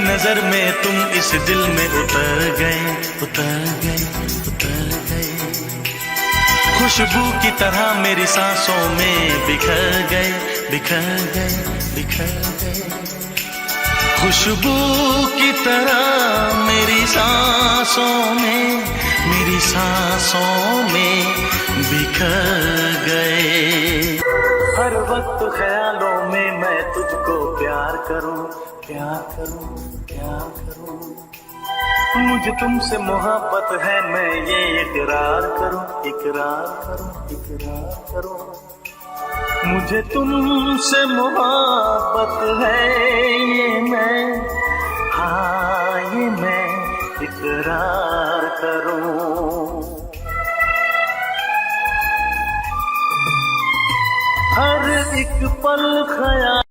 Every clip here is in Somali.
नजर में तुम इस दिल में उतर गए, उतर गए, उतर गए। खुशबू की तरह मेरी सांसों में बिखर गए, बिखर गए, बिखर गए। खुशबू की तरह मेरी सांसों में, मेरी सांसों में बिखर गए। हर वक्त ख्यालों में मैं तुझको प्यार करूं, प्यार करूं, प्यार करूं। मुझे तुमसे मोहब्बत है, मैं ये इकरार करूं, इकरार करूं, इकरार करूं। मुझे तुमसे मोहब्बत है, ये मैं, हाँ ये मैं इकरार करूं। हर एक पल ख्याल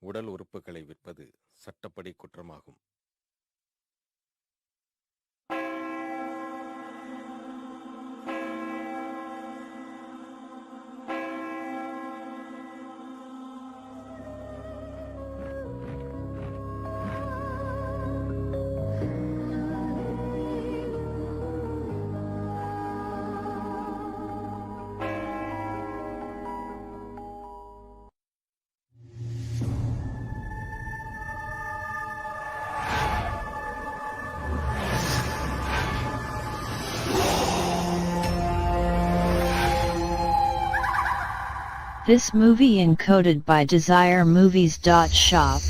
உடல் உறுப்புகளை விற்பது சட்டப்படி குற்றமாகும். This movie encoded by DesireMovies.shop.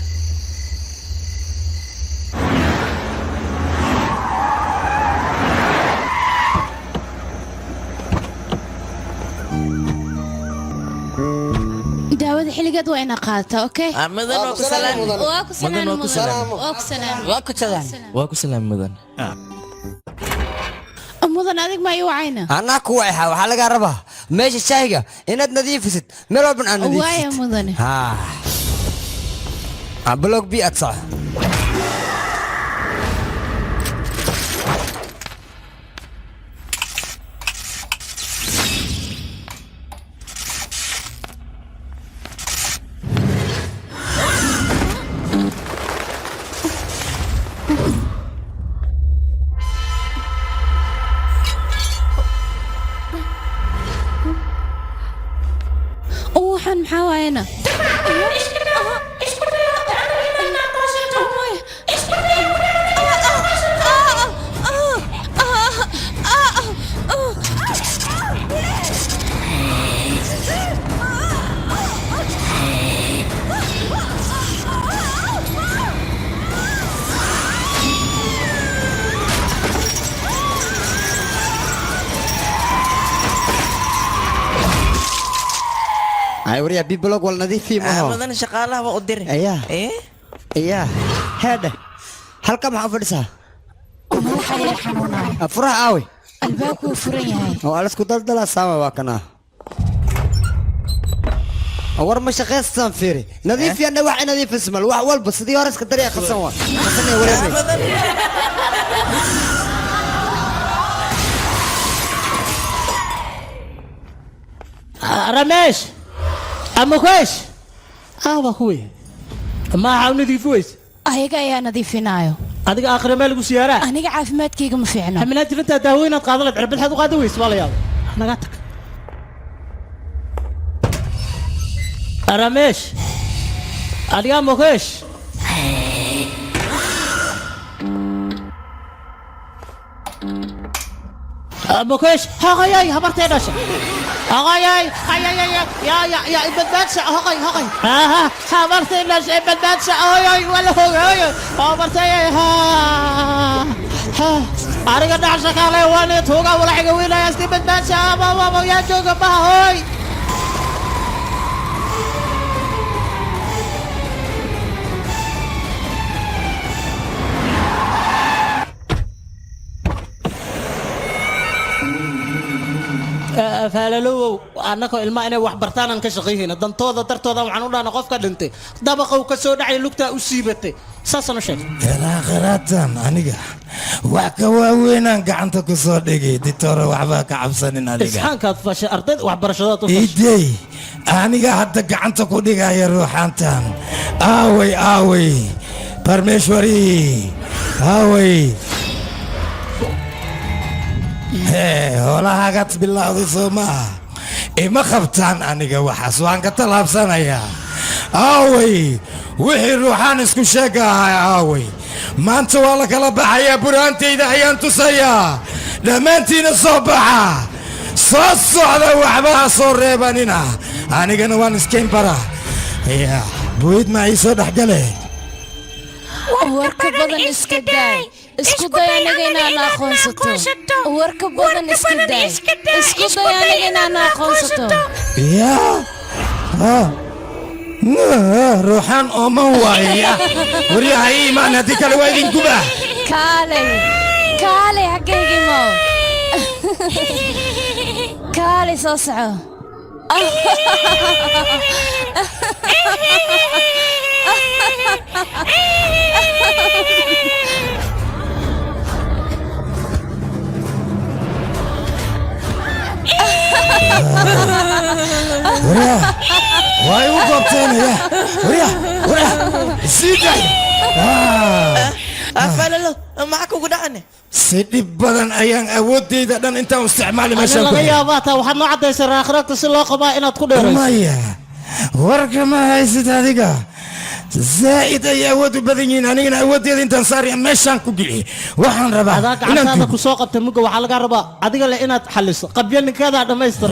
داود حلقات وين قالته اوكي مدن واكو سلام واكو سلام واكو سلام واكو سلام واكو سلام واكو سلام مدن مدن هذيك ما يوعينا انا كوعها waxaa laga rabaa meesha shayga inaad nadiifisid meel walba aan nadiifisid وايا مدن ها بلوك بي اتسع وحن محاوينا وريا بي بلوك ولا نظيف فيه ما هو مدن شغاله وقدر اياه ايه اياه هذا halka maxaa fadhisaa madaxa ii xanuunaya furaha aawe albaabku furan yahay oo la isku daldalaa saama waa kana war ma shaqaystaan fiiri nadiif yana wax nadiif ismal wax walba sidii hore iska dariya qasan waa qasan ee wareegay رميش أما كويس هذا خوي ما حاول نضيف ويس ayaga ayaa nadiifinayo adiga aakhire meel ugu siyaara aniga caafimaadkayga ma fiicna xamilad jirta daawooyinaad qaadaleed cirbad xad u qaada weys waa la yaab naga tag رميش adiga ama koosh ama koosh haqayay habartay dhasha haqayay ayay ya ibadbaadsa haqay haqay ha habartay dhasha ibadbaadsa ayay wala hooyay habartay ha ariga dhasha kale waana tooga wala xiga wiilaya iska badbaadsa baba ya jooga bahoy فاللو أنا كو الماء أنا وحبرتان أنا كشقيه هنا دنتوضة درتوضة وعنونا أنا قف كدنتي دبقة وكسود عي لقطة أصيبتي ساسنا شيء الآخرتان أنيقا وكواوين أنك أنت كسودي دكتور وحباك عبسنين أنيقا إسحان كاتفاش أرتد وحبرشادات إيدي أنيقا حتى أنت كوديقا يا روحانتان آوي برميشوري آوي والله قلت بالله ضيصوما ما خبتان أنيقا وحاس وأنك طلب سنة آوي وحي روحان اسكو شاقا آوي ما انت والله كلا بحيا برانتي إذا حيان تسيا لما انتي نصبحا صوصو على وحبها صور ريبانينا أنيقا نوان اسكين برا يا بويد ما يسود حقالي warka badan iska daay isku day aniga inaan aqoonsato warka badan iska daay isku day aniga inaan aqoonsato يا روحان أمان وايا وريها إيمان هديك الوالدين كبه kaalay xaggaygi mow kaalay soo soco وريها واي وقبتين يا وريها سيدي فاللو معك وقدعني سيدي بدن أيان أودي إذا أنت مستعمل أنا مشاكل لغاية باتا وحنا عدى يسر آخرات تسلوق ما إنا تكون رئيس مايا ورك ما هي سيد هذيك زائد يا ود بدنين أنا أود إذا أنت صار مشان كوجي وحن ربع هذاك عساك وسوق تمك وحلق الربا هذيك اللي إنا تحلص قبل كذا هذا ما يستر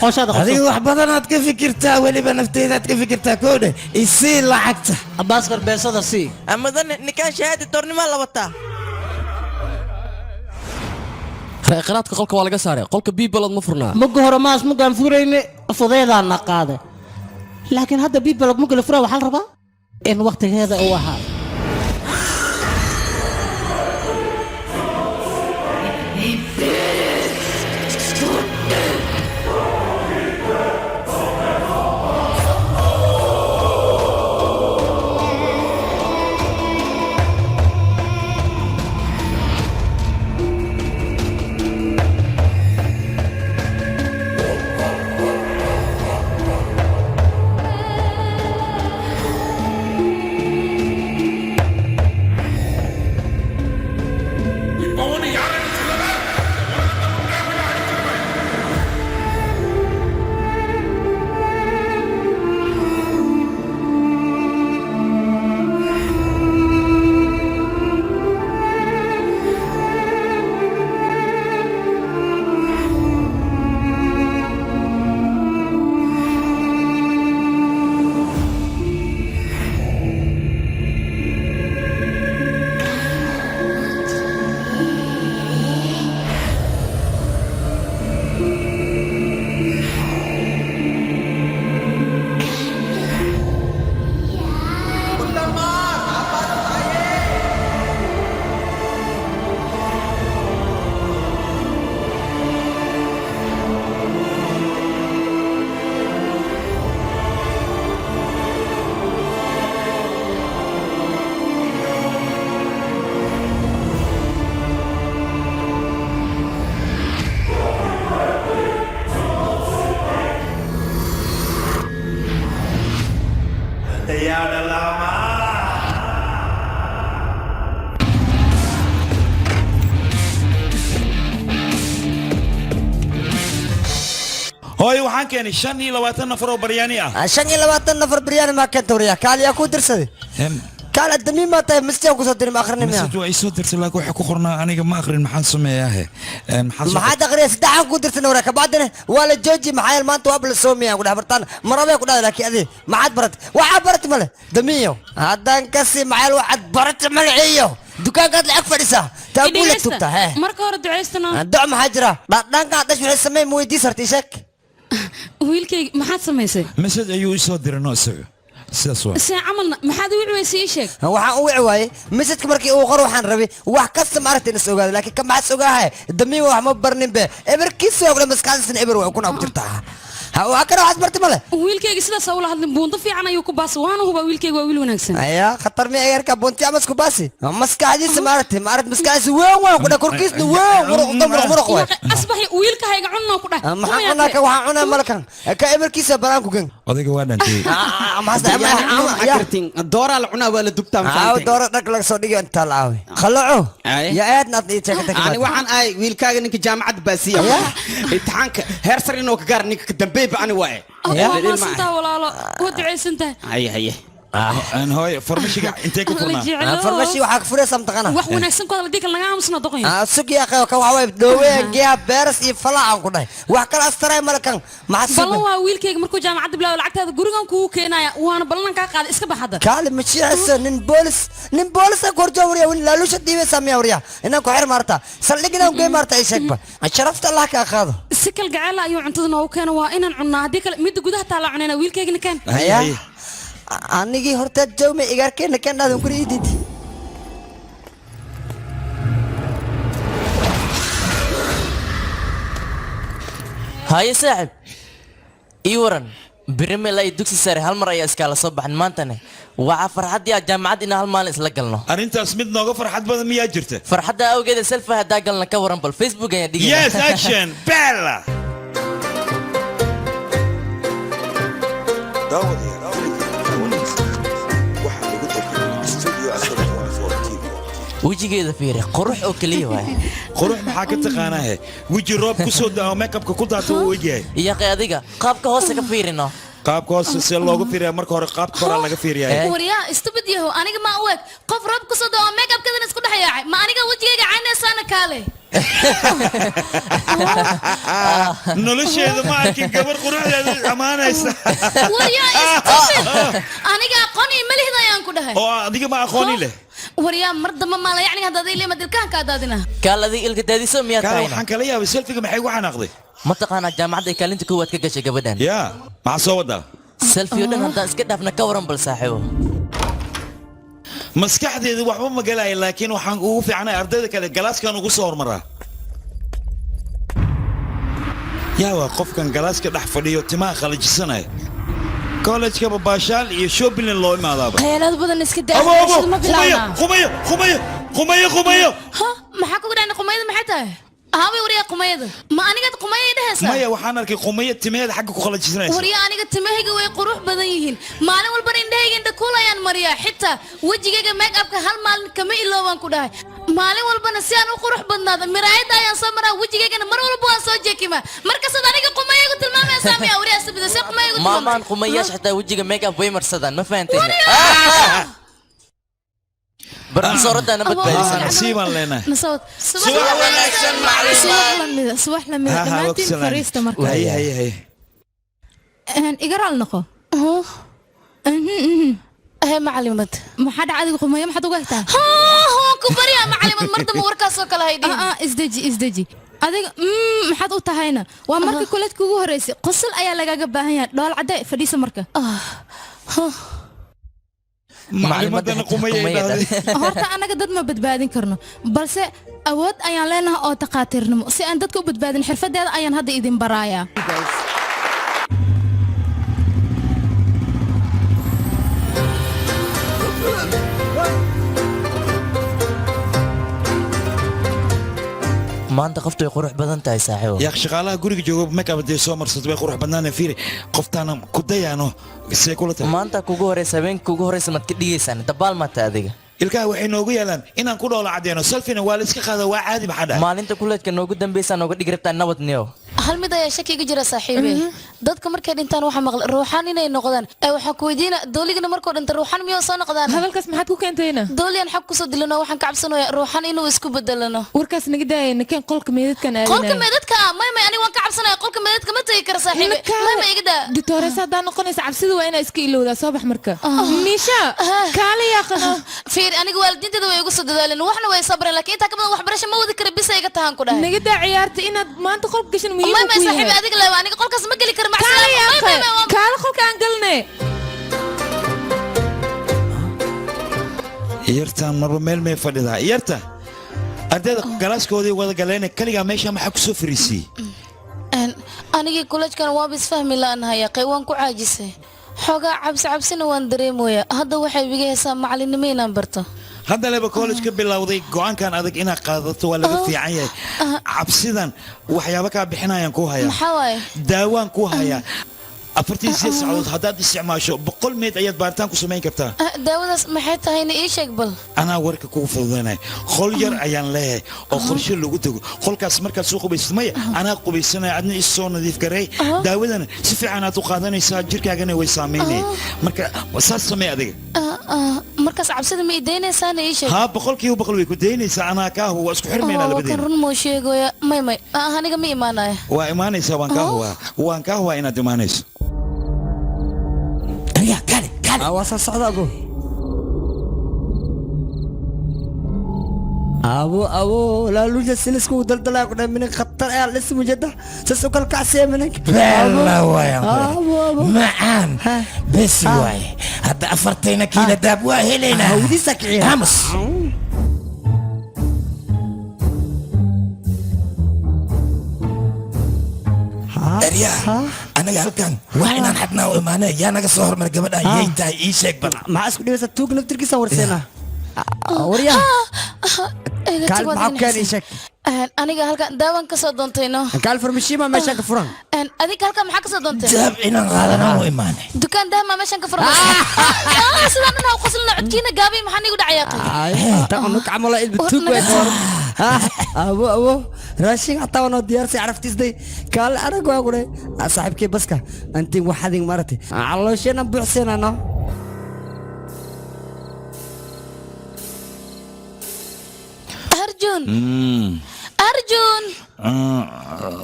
خوش هذا هذيك واحد بدنات كيف فكرتها واللي بنفتي كيف فكرتها كوده يصير لعكته أباس كر بيسا ده سي أما ذن نكان شهادة تورني ما لبطها قراءتك قولك waa laga saaray qolka biibalood ma furnaa mugo hore maas mugaan furayne fudeedana qaaday laakiin hadda biibalood mugo la furaa waxa la rabaa in waqtigeeda uu ahaa هاي وحان كان 25 نفر برياني 25 نفر برياني ما كنت وريا قال يا كو درسدي قال الدمي ما طيب مستوى كسودري ما اخرني ما سوى اي صوت درس لك وحكو خرنا انا ما اخرن محل سمياه ما حد غير سدح كو درسنا وراك بعدين ولا جوجي معايا ما انت قبل السوميه ولا برتان مرابي كو لك ادي ما عاد برت وعبرت مله دميو هذا انكسي معايا واحد برت ملعيو دكان قد لعك فريسه تقول لك تبتا ها marka hore duceystana دع محجره دانك داش وحي سمي مويدي سرتي شك wiilkay maxaad samaysay مسج ayuu soo diray isaga sidaas waa see camalna maxaad u wicweysa ii sheeg waxaan u wici waayey misadka markii uu qoro waxaan rabay wax kasta maaragtay in is ogaado laakiin ka maxas ogaahay damiin wax ma barnin be eberkiisa ogla maskaxdiisna eber way kuna ku jirtaa waa kana waxaad barti male wiilkayga sidaas ula hadlin buunto fiican ayuu ku baasay waana huba wiilkayga waa wiil wanaagsan ayaa khatar mi agarka bunti ama isku baasi maskaxdiisa maaragtay maskaxdiisa weyn ku dha korkiisna weyn muruq way asbaxi wiilkayga cunno ku dhah maxaa cunaa ka waxaan cunaa malakan ka eberkiisa baraan ku gen odayga waa dhantay makartin doora la cunaa waa la dubtaa maxaa doora dhag laga soo dhigay inta la aawi khalaco ya aadna aad ii sheegtay ani waxaan ay wiilkaaga ninka jaamacad baasiya imtixaanka heer sare inuu ka gaar ninka ka dambeey baan waaye ma santa walaalo oo duceysantahay haye aan hooy farmashiga intee ku furnaa farmashi waxa ka furaysa mtaqana wax wanaagsan kooda la diga laga aamusna doqon sugi aqay ka waxa way dhoweengiya beeras iyo falaacan ku dhahay wax kala astaray malakan maxaa ballan waa wiilkayga markuu jaamacad bilaabo lacagtaada gurigan kugu keenaya waana ballan ka qaaday iska baxada kaali ma jiicayso nin boolis ka korjo wariya win laalusha diibay saamiya wariya inaan ku xir maarta saldhigina u geey maarta ay sheegba sharafta Allah ka qaado si kal gacayl ayuu cuntada noogu keeno waa inaan cunnaa hadii kale mid gudaha taala cunayna wiilkaygina kan anigii horta jawme igarkeena kan aadan ku riidid haye saaxib ii waran birimel ay dugsi sare hal mar ayaa iskaala soo baxan maantane waa farxadii aad jaamacad inaan hal maalin isla galno arrintaas mid nooga farxad badan miyaa jirta farxadda awgeeda selfa haddaa galna ka waran bal facebook ayaa dhigay yes action bella wejigeeda fiiri qurux oo kaliya waay qurux maxaa ka taqaanaa weji roob ku soo daawo makeupka ku daato uu egyahay yaqay adiga qaabka hoose ka fiirino qaabka hoose si loogu fiiriyaa marka hore qaabka hore laga fiiriyaa wariyaa istubid yahow aniga ma u eg qof roob ku soo daawo makeupkadan isku dhex yaacay ma aniga wejigayga caynaysaana kaale nolosheeda ma arkin gabar quruxdeeda amaanaysa wariyaa istubid aniga aqoon iyo malihid ayaan ku dhahay oo adiga ma aqooni leh wariyaa mar damba maala yacni haddaad ilima dilkaan kaa daadina kaaladi ilka daadiso miyaa tahay waxaan kala yaabay selfiga maxay ugu xanaaqday ma taqaanaa jaamacadda ay kaalinta koowaad ka gashay gabadhan yaa maxaa soo wadaa selfie oo dhan haddaan iska dhaafna ka waran bal saaxiibo maskaxdeedu waxba ma galaya laakiin waxaan ugu fiicnay ardayda kale galaaskan ugu soo hormaraa yaa waa qofkan galaaska dhex fadhiyo timaha qalajisanaya college-ka babaashaal iyo shopping loo imaadaaba khayaalad badan iska daa ma bilaana qumayo ha maxaa kugu dhacay qumayada maxay tahay hawe wariya qumayada ma aniga qumayay dhahaysa maya waxaan arkay qumayo timaheeda xagga ku qalajisanaysa wariya aniga timahayga way qurux badan yihiin maalin walba indhahayga indha kuulayaan mariya xitaa wejigayga make-upka hal maalin kama iloobaan ku dhahay maalin walbana si aan u qurux badnaado miraayada ayaan soo maraa wejigaygana mar walba waan soo jeekima markasaad aniga qumayaygu tilmaamaysaa miya wariya sabida si qumayaygu maamaan qumayaasha xitaa wejiga make-up way marsadaan ma fahanteen برنسورة أنا بتبادل نسيبان لنا صباح ونكسن معلمة صباح لمدة دمانتين فريستة مركز هي إقرأ لنقو هي معلمة ما حد عادي قوم يوم حد وقتها كبر يا معلمة مرة موركا سوكل هيدي ازدجي أديك maxaad u tahayna waa marka kuleed kugu horeysay qosol ayaa lagaga baahan yahay dhool caday fadhiisa marka maclimadana qumayay horta anaga dad ma badbaadin karno balse awood ayaan leenahay oo taqaatirnimo si aan dadka u badbaadin xirfadeeda ayaan hadda idin barayaa maanta qoftu way qurux badan tahay saaxiibo yaa shaqaalaha guriga jooga make-up dee soo marsatay way qurux badnaaneen fiiri qoftaana ku dayaano see kula tahay maanta kugu horeysa habeenka kugu horeysa maad ka dhigaysaan dabaal maata adiga ilkaha waxay noogu yaalaan inaan ku dhoola caddeeno selfina waa la iska qaada waa caadi maxaa dhahay maalinta kuleedka noogu dambeysaa nooga dhigi rabtaa nabad niyo hal mid ayaa shaki iga jira saaxiibe dadka markay dhintaan waxa maqla ruuxaan inay noqdaan ay waxa ku weydiina dooligana markuu dhinta ruuxaan miyuu soo noqdaan hadalkaas maxaad ku keentayna dooliyan xaq ku soo dilano waxaan ka cabsanayaa ruuxaan inuu isku bedelano warkaas naga daayay nakeen qolka meedadkan aadinay qolka meedadka may ani waan ka cabsanayaa qolka meedadka ma tagi kara saaxiibe may iga daa dictores hadaa noqonaysa cabsida waa inaa iska ilowdaa soo bax marka miisha kaale yaqana fiir aniga waalidiinteeda way igu soo dadaaleen waxna way sabreen laakiin inta ka badan waxbarasho ma wadi kara bis ay iga tahan ku dhahay naga daa ciyaarta inaad maanta qolka gashan muhiim ma saaxiibe adiga la aniga qolkaas ma gali kara kaale qolka aan galnay yartaan marba meel may fadhidaa yarta ardayda galaaskoodii wada galeen kaligaa meesha maxaa ku soo fariisiyey anigii kulajkan waaba isfahmi la'anahay yaqay waan ku caajisay xoogaa cabsina waan dareemoyaa hadda waxay iga heesaa macalinimo inaan barto hadda leba college ka bilowday go'aankan adag inaad qaadato waa laga fiican yahay cabsidan waxyaabo kaa bixinayaan ku hayaa maxaa waaye daawaan ku hayaa 48 saacadood haddaad isticmaasho 100 meed ayaad baaritaan ku samayn kartaa daawadaas maxay tahayna ii sheeg bal anaa warka kugu fududaynay qol yar ayaan leeyahay oo qorshe lagu tago qolkaas markaad soo qubaysid maya anaa qubaysanaya adna is soo nadiif gareey daawadana si fiican aad u qaadanaysaa jirkaagana way saamaynay marka saas samee adiga markaas cabsida ma idaynaysaana ii sheeg ها boqolkiiba way ku daynaysaa anaa kaa huwa isku xirmayna kan run moo sheegoya may aniga ma imaanaya waa imaanaysaa waan kaa huwa inaad imaanayso يا كالي واسع صعد ابو لا لوجا سلسكو دلدلا قد من خطر يا الاسم جده سسوك الكعسيه منك لا ويا معان بس واي هذا افرتينا كيلو داب واهلنا ودي سكعين امس أريا أنا قالكن وين حدنا وإمانة يا نجس صهر من قبل يجتا يشيك بنا ما أسكت بس توك نفترك صور سنة وريا قال معك كان يشك aniga halkan daawan ka soo doontayno قال فرمشي ما ماشي كفران adiga halkan maxaa ka soo doontay داب إن قادنا وإمانة dukaan dah ma meeshan ka furan sidaan inaa u qoslina codkiina gaabay maxaa nigu dhacaya تقنك عمله البتوك ويكور أبو راشين عطاونا ديار سي عرفتيس دي قال أنا قاعد صاحبك بسكا أنت وحدين مرتي الله شينا بحسين أنا أرجون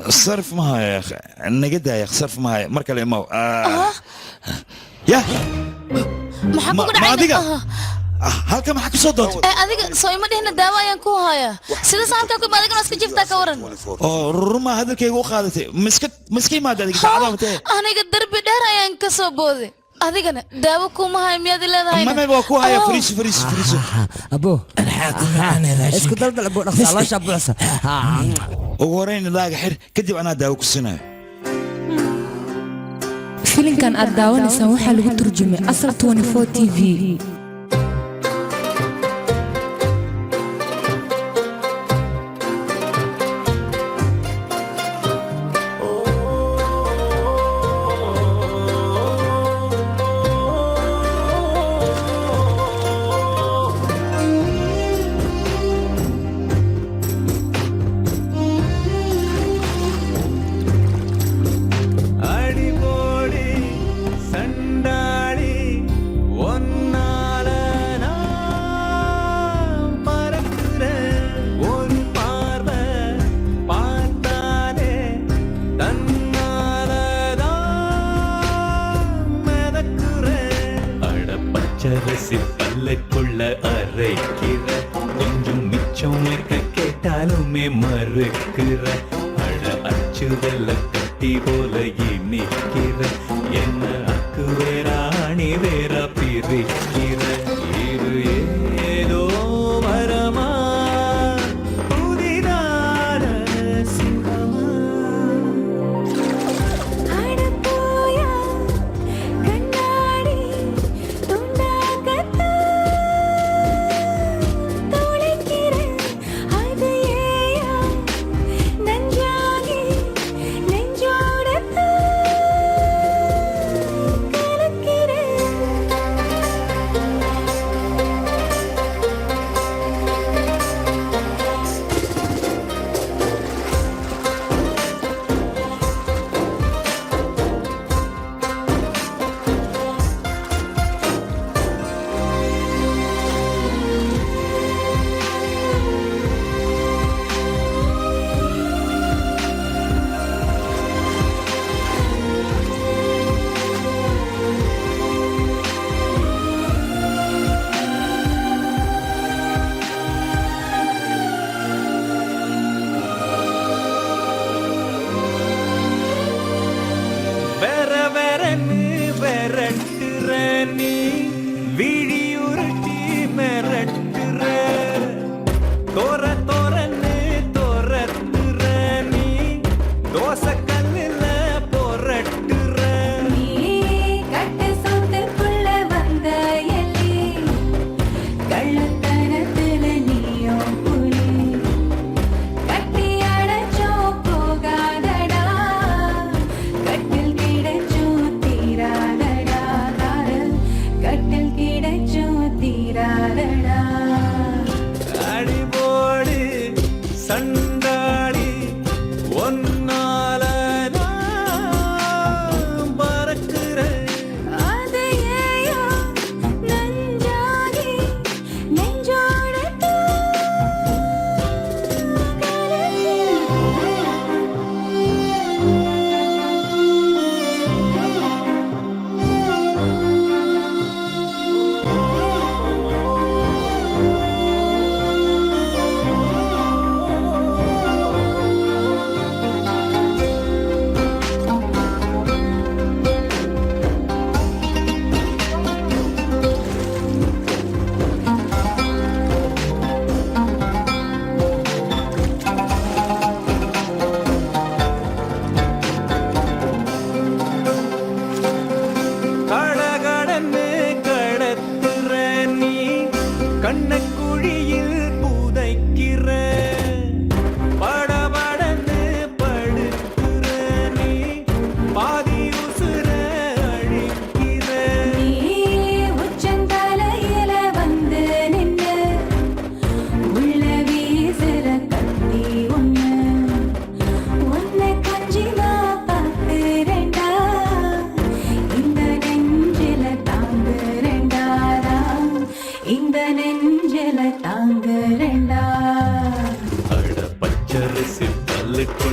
صرف معها يا أخي نجد يا أخي صرف معها مركل إمام يا ما أديك halka maxaa ku soo doonto adiga soo ima dhihna daawo ayaan ku hayaa sida halka ku maadigan iska jiftaa ka waran oo ruma hadalkayga u qaadatay miski maad adiga daacadamtee aniga darbi dheer ayaan ka soo booday adigana daawo kuma hay miyaad leedahay mama waa ku haya fariis abo isku daldal abo dhaqsa la shabuusa ugu horeyn laaga xir kadib anaa daawo ku sinayo filimkan aad daawanaysaan waxaa lagu turjumay asal 24 TV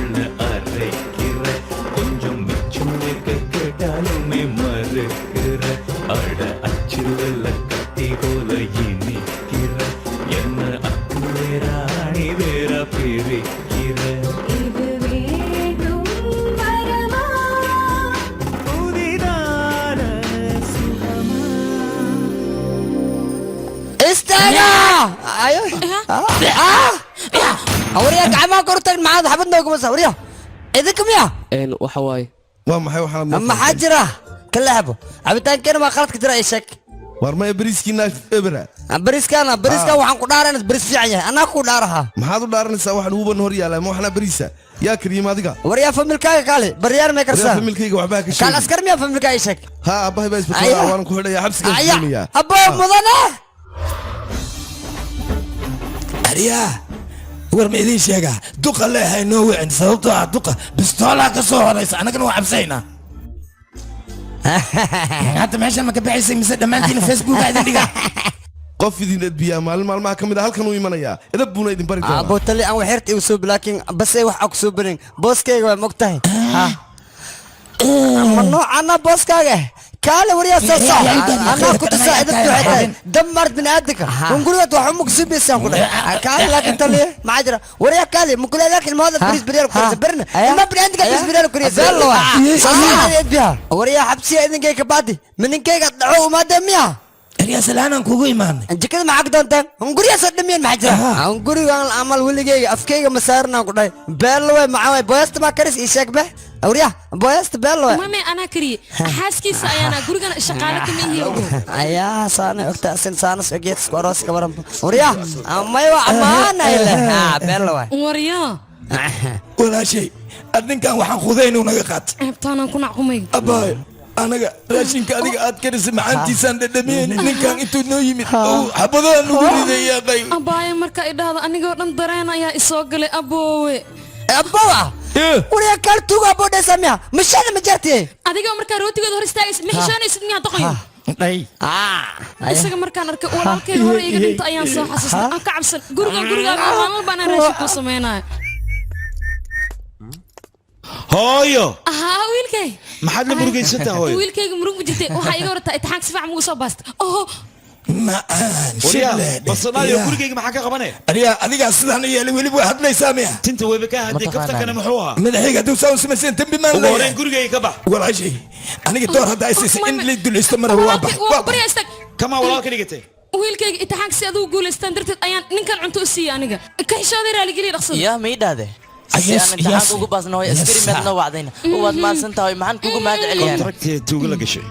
ஒண்ணு அரைக்கிற கொஞ்சம் மிச்சம் இருக்க கேட்டாலுமே மறுக்கிற அட அச்சு வெள்ள கத்தி போல இனிக்கிற என்ன அக்கு வேறாணி வேற பிரிக்கிற استنى ايوه اوريا gacmaha kor tag maxaad xabad nooga masa اوريا idinka miya waxa waaye waa maxay waxaa maxaa jira kala habo cabitaankeena waa qaladka jira ay sheeg war ma bariiskiina ebra bariiskan waxaan ku dhaaranaa bariis fiican yahay anaa ku dhaaraha maxaad u dhaaranaysaa waxaan ugu ban hor yaala ma waxna bariisa yaa kariim adiga warya familkaaga kaale baryaar ma karsaa familkayga waxba ka sheeg kaal askar miya familkaaga sheeg ha abahay baa isbitaalka waan ku xidhay xabsiga duuniya abo mudane ariya war ma idin sheegaa duqa leeyahay noo wicin sababtoo ah duqa bistoolaa ka soo horaysa annagana waa cabsaynaa hadda meeshan ma ka baxaysay mise dhammaantiina facebooka idin dhiga qof idin edbiyaa maalin maalmaha ka mid a halkan uu imanayaa edab buuna idin bari doonaa abootali aan waxeerta igu soo laakiin basay wax ku soo barin booskayga waa mogtahay ma noocaana booskaaga kaale wariyaa soo soo anaa ku tusaa edabta waxay tahay damar bini'aadinka hungurigaad wax uma kusoo beesaan ku dhahay kaale laakiin taliye maxaa jira wariyaa kaale mukuleedaak ilmahooda bariis beriyaal ku korisa berna ilma bini'aadinka bariis beriyaal ku korisa beello wariyaa xabsiya idinkay ka baadi mininkayga dhaco umaadee miya ariyaa salaanan kugu imaanay jikada maxaa ka doontaan hunguriyaasoo dhamiyeen maxaa jira hungurigaan amal weligeyga afkayga ma saaranaan ku dhahay beello way maxaa way boyasta maa karis ii sheeg be awriya boyasta beello way mame anaa kariye xaaskiisa ayaana gurigan shaqaale kama yihiin ayaa saana ogta asin saana soo geedis ku aroos ka waran awriya may waa amaanay leh beello way waryo walaashay adinkan waxaan khudaynu naga qaatay ceebtaanaan ku nacqumay abaay anaga raashinka adiga aad karisay macaantiisaan dhadhamiyeen ninkan intuu noo yimid xabadaha nugu riday abaaye marka idhaahdo anigoo dhan dareen ayaa isoo galay aboowe abowa wariyaa kaal tuuga aboodhaysa miya mashada ma jartiye adigoo markaa rootigooda hor istaagaysid ma xishoonaysid miyaa doqoyo isaga markaan arkay walaalkayga hore iga dhinta ayaan soo xasuustay aan ka cabsan gurigaaga maalmal baan raashin kuu samaynaya hooyo haa wiilkay maxaad la murugaysantaa hooyo wiilkayga murug ma jirtay waxaa iga wartaa intixaanka si fiican mugu soo baasta oho macaan basanaaliyo gurigayga maxaa ka qabanaya ariyaa adigaa sidaan u yeelay weliba waa hadlaysaa miya tinta weyba ka hadday kaftankana muxuu ahaa madaxayga hadduu saa u samayseen dembi maan ugu horeen gurigayga ka bax walaashay aniga door hadda ay siisay in la dulaysto maraba waa bax kamaa walaal ka dhigatay wiilkayga intixaanka si adigu guulaystaan darteed ayaan ninkan cunto u siiyey aniga ka xishooday raaligeliya dhaqsada yaa ma ii dhahde si aan imtixaanka ugu baasna way askari meedna wacdayna waad maadsan tahay maxaan kugu mahad celiyaan kontrakteeda tuuga la gashay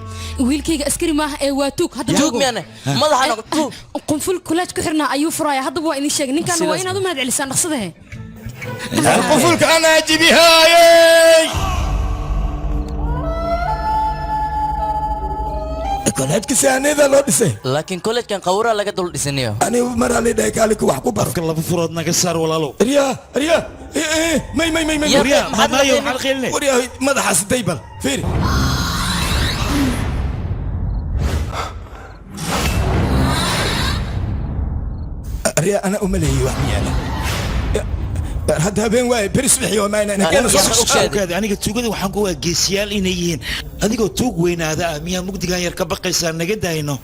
wiilkayga askari maaha ee waa tuug hadda tuug miyane madaxana tuug qunful kulaaj ku xirnaa ayuu furaya haddaba waa idin sheegay ninkan waa inaad u mahad celisaan dhaqsadahe qunfulka anaa jibihaayey koleedka saanida loo dhisay laakiin koleedkan qawraa laga dul dhisanayo anigu maraa la dhahay kaaliku wax ku baro afka laba furood naga saar walaalow ariyaa may wariyaa madaayo maxaad qiilinay wariyaa madaxaas daybal fiiri ariyaa ana uma leeyi wax miyaala hadda habeen waaye beris bixiyo maaynaankaada aniga tuugada waxaan ku waa geesiyaal inay yihiin adigoo tuug weynaada ah miyaa mugdigan yar ka baqaysaa naga daayno